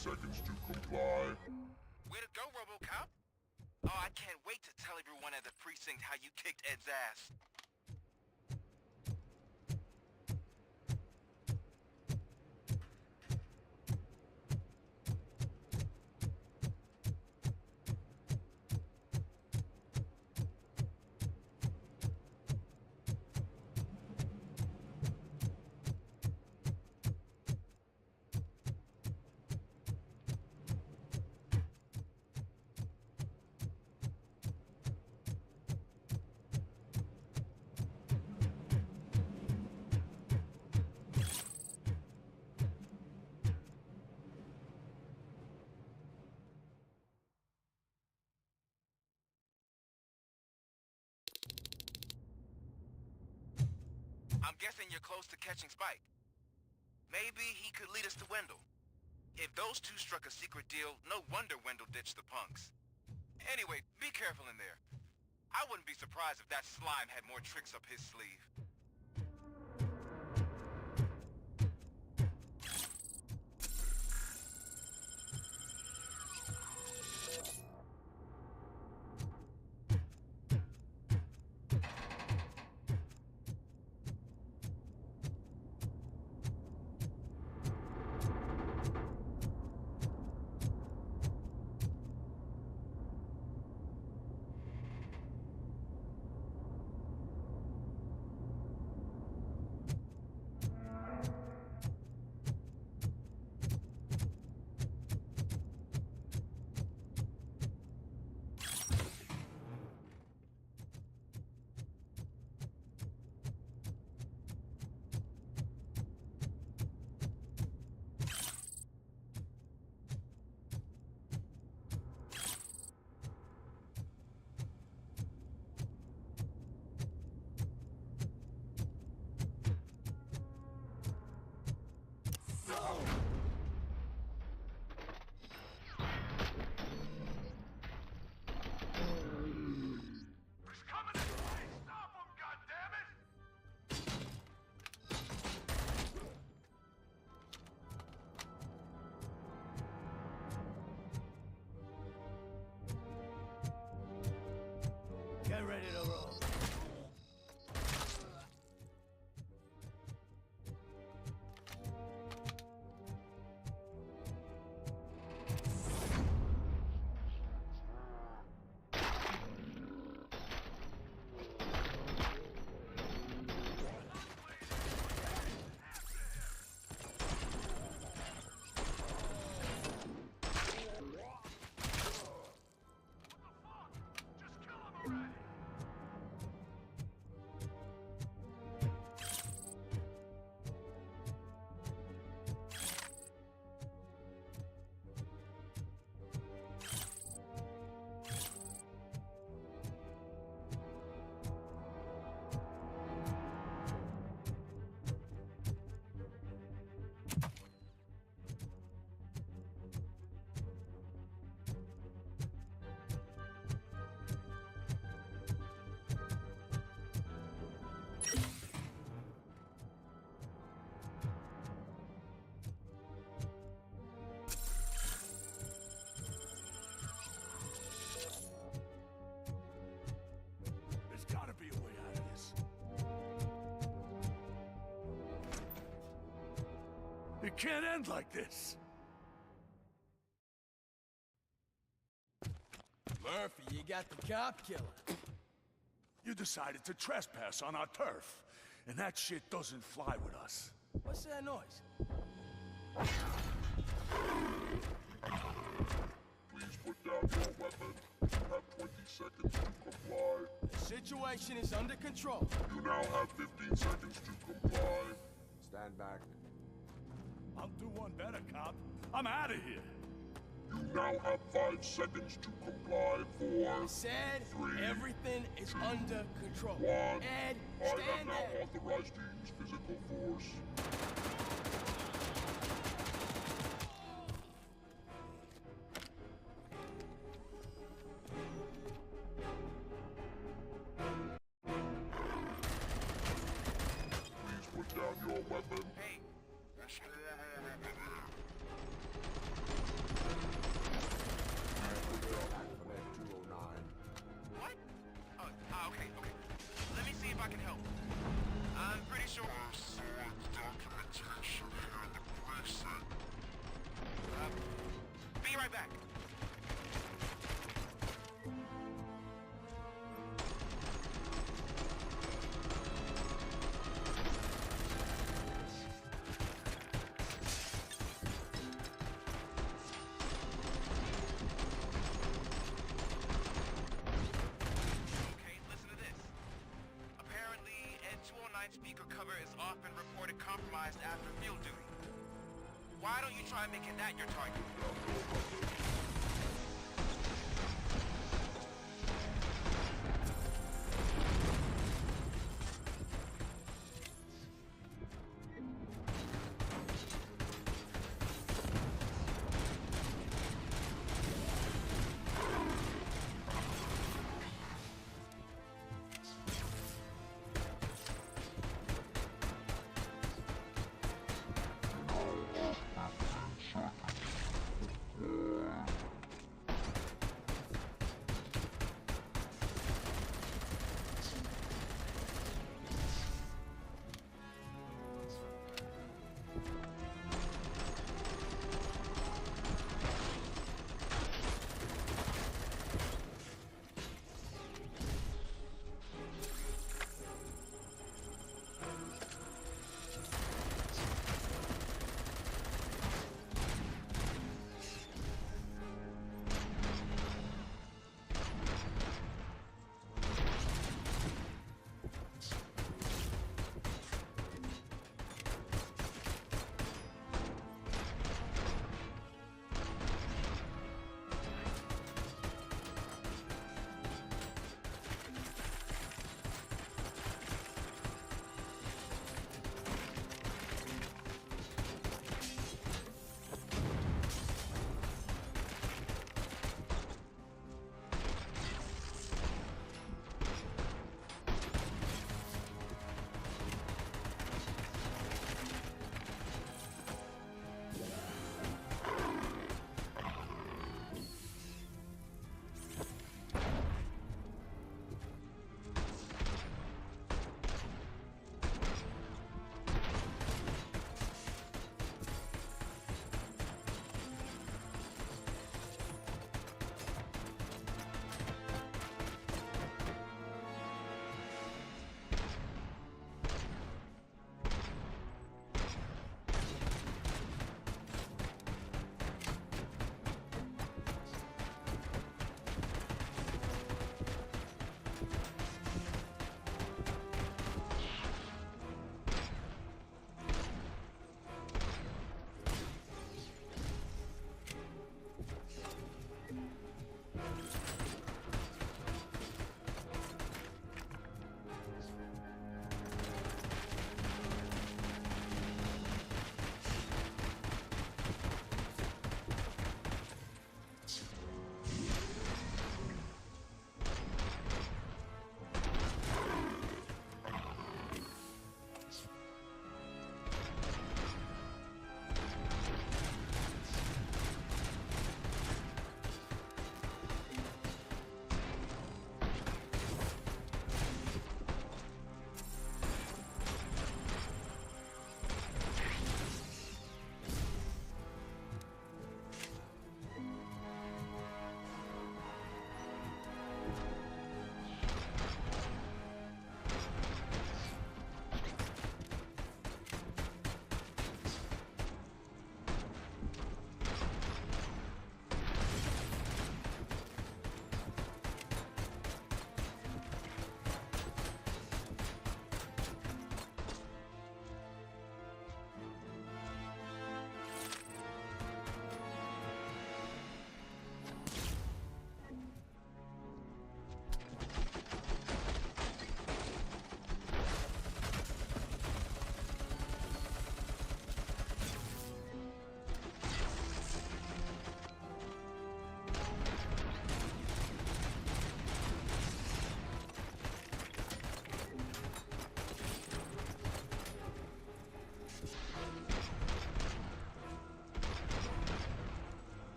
Seconds to comply. Way to go, RoboCop. Oh, I can't wait to tell everyone at the precinct how you kicked Ed's ass. I'm guessing you're close to catching Spike. Maybe he could lead us to Wendell. If those two struck a secret deal, no wonder Wendell ditched the punks. Anyway, be careful in there. I wouldn't be surprised if that slime had more tricks up his sleeve. There's gotta be a way out of this. It can't end like this. Murphy, you got the cop killer. You decided to trespass on our turf, and that shit doesn't fly with us. What's that noise? Please put down your weapon. You have 20 seconds to comply. The situation is under control. You now have 15 seconds to comply. Stand back. I'll do one better, cop. I'm out of here. You now have 5 seconds to comply. 4, I said 3, everything is 2, under control. 1. Ed, I am stand now there. authorized to use physical force. Please put down your weapon. Hey. What? Oh, okay. Let me see if I can help. I'm pretty sure. Be right back. Speaker cover is often reported compromised after field duty. Why don't you try making that your target?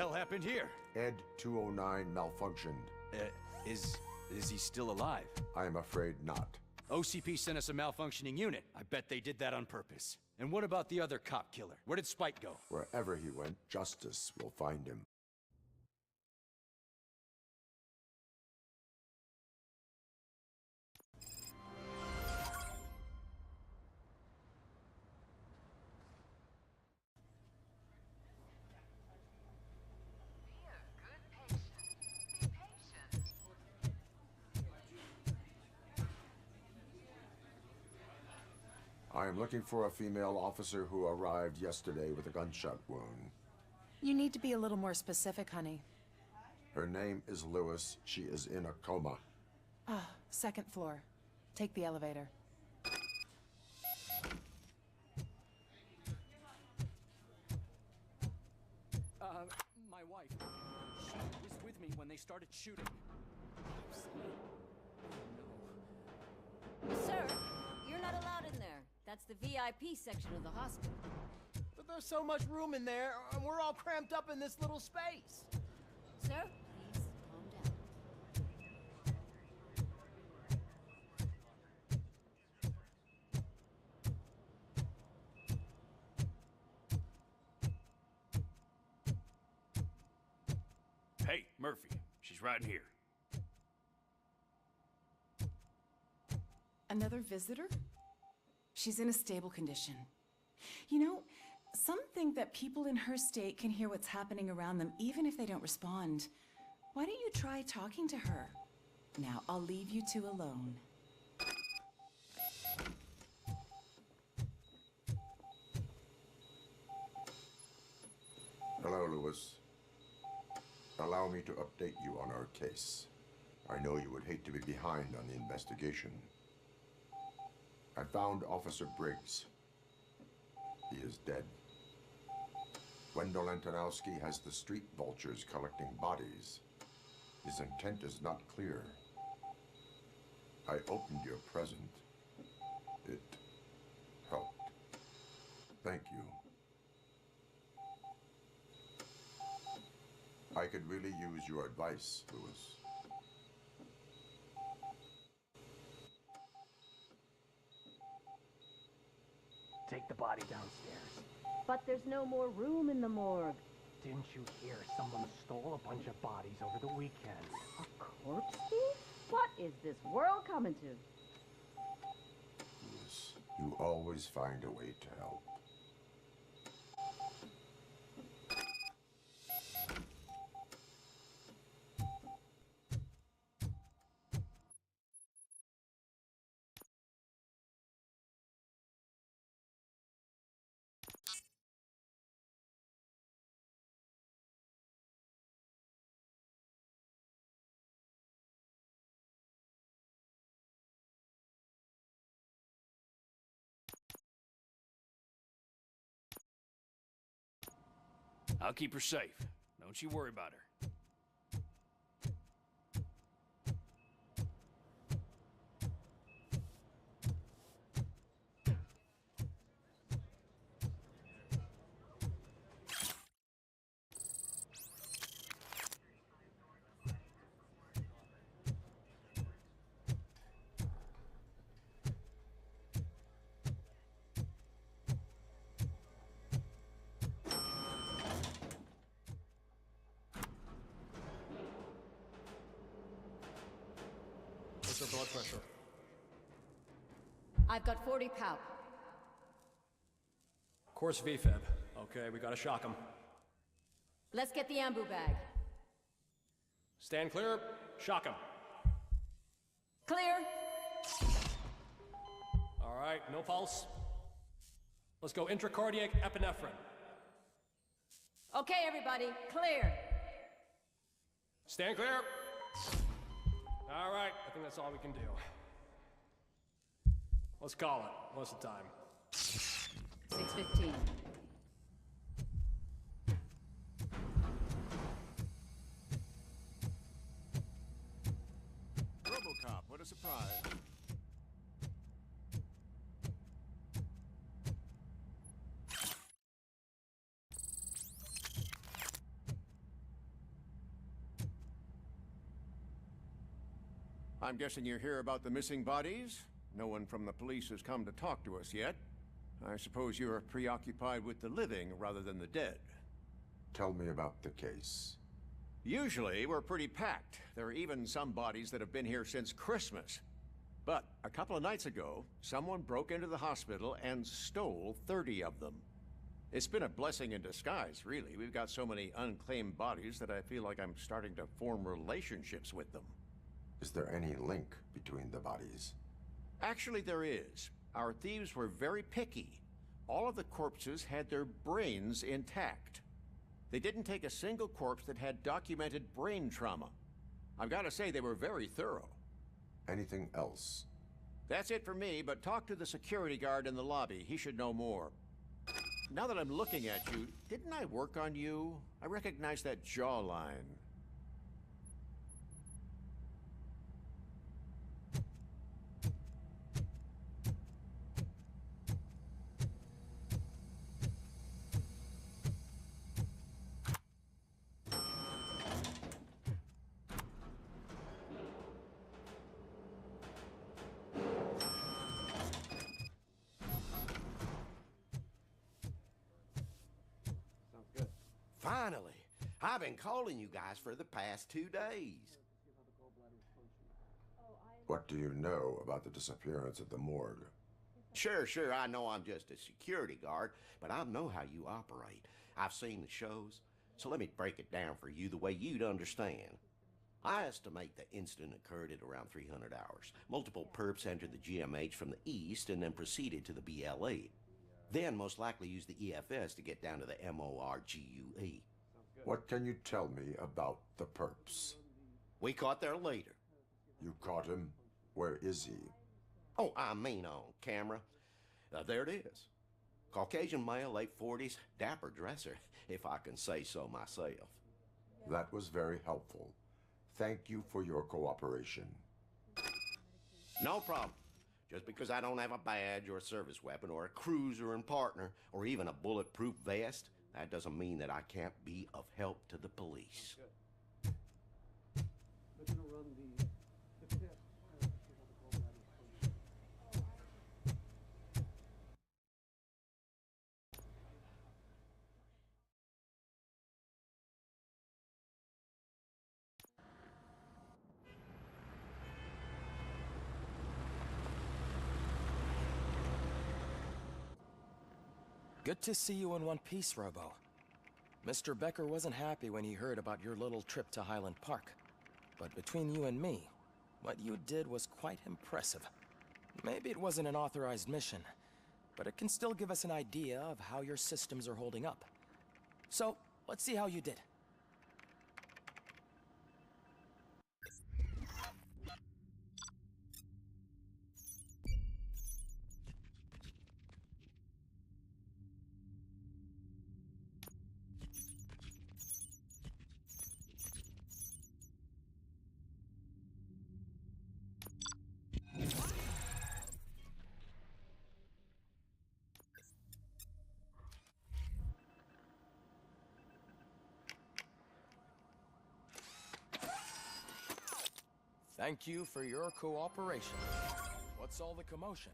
hell happened here? Ed.209 malfunctioned. Is he still alive? I am afraid not. OCP sent us a malfunctioning unit. I bet they did that on purpose. And what about the other cop killer? Where did Spike go? Wherever he went, justice will find him. I am looking for a female officer who arrived yesterday with a gunshot wound. You need to be a little more specific, honey. Her name is Lewis. She is in a coma. Ah, second floor. Take the elevator. My wife. She was with me when they started shooting. Sir, you're not allowed in there. That's the VIP section of the hospital. But there's so much room in there, and we're all cramped up in this little space. Sir, please calm down. Hey, Murphy. She's right here. Another visitor? She's in a stable condition. You know, some think that people in her state can hear what's happening around them even if they don't respond. Why don't you try talking to her? Now, I'll leave you two alone. Hello, Lewis. Allow me to update you on our case. I know you would hate to be behind on the investigation. I found Officer Briggs. He is dead. Wendell Antonowski has the street vultures collecting bodies. His intent is not clear. I opened your present. It helped. Thank you. I could really use your advice, Lewis. Take the body downstairs. But there's no more room in the morgue. Didn't you hear someone stole a bunch of bodies over the weekend? A corpse thief? What is this world coming to? Lewis, you always find a way to help. I'll keep her safe. Don't you worry about her. What's her blood pressure? I've got 40 pow. Course VFib. Okay, we gotta shock him. Let's get the ambu bag. Stand clear. Shock him. Clear. All right, no pulse. Let's go intracardiac epinephrine. Okay, everybody, clear. Stand clear. All right, I think that's all we can do. Let's call it. What's the time? 6:15. RoboCop, what a surprise. I'm guessing you're here about the missing bodies? No one from the police has come to talk to us yet. I suppose you're preoccupied with the living rather than the dead. Tell me about the case. Usually, we're pretty packed. There are even some bodies that have been here since Christmas. But a couple of nights ago, someone broke into the hospital and stole 30 of them. It's been a blessing in disguise, really. We've got so many unclaimed bodies that I feel like I'm starting to form relationships with them. Is there any link between the bodies? Actually, there is. Our thieves were very picky. All of the corpses had their brains intact. They didn't take a single corpse that had documented brain trauma. I've got to say, they were very thorough. Anything else? That's it for me, but talk to the security guard in the lobby. He should know more. Now that I'm looking at you, didn't I work on you? I recognize that jawline. Finally! I've been calling you guys for the past 2 days. What do you know about the disappearance at the morgue? Sure, I know I'm just a security guard, but I know how you operate. I've seen the shows, so let me break it down for you the way you'd understand. I estimate the incident occurred at around 300 hours. Multiple perps entered the GMH from the east and then proceeded to the BLE. Then most likely used the EFS to get down to the MORGUE. What can you tell me about the perps? We caught their leader. You caught him? Where is he? Oh, I mean on camera. There it is. Caucasian male, late 40s, dapper dresser, if I can say so myself. That was very helpful. Thank you for your cooperation. No problem. Just because I don't have a badge or a service weapon or a cruiser and partner or even a bulletproof vest, that doesn't mean that I can't be of help to the police. Good to see you in one piece, Robo. Mr. Becker wasn't happy when he heard about your little trip to Highland Park. But between you and me, what you did was quite impressive. Maybe it wasn't an authorized mission, but it can still give us an idea of how your systems are holding up. So, let's see how you did. Thank you for your cooperation. What's all the commotion?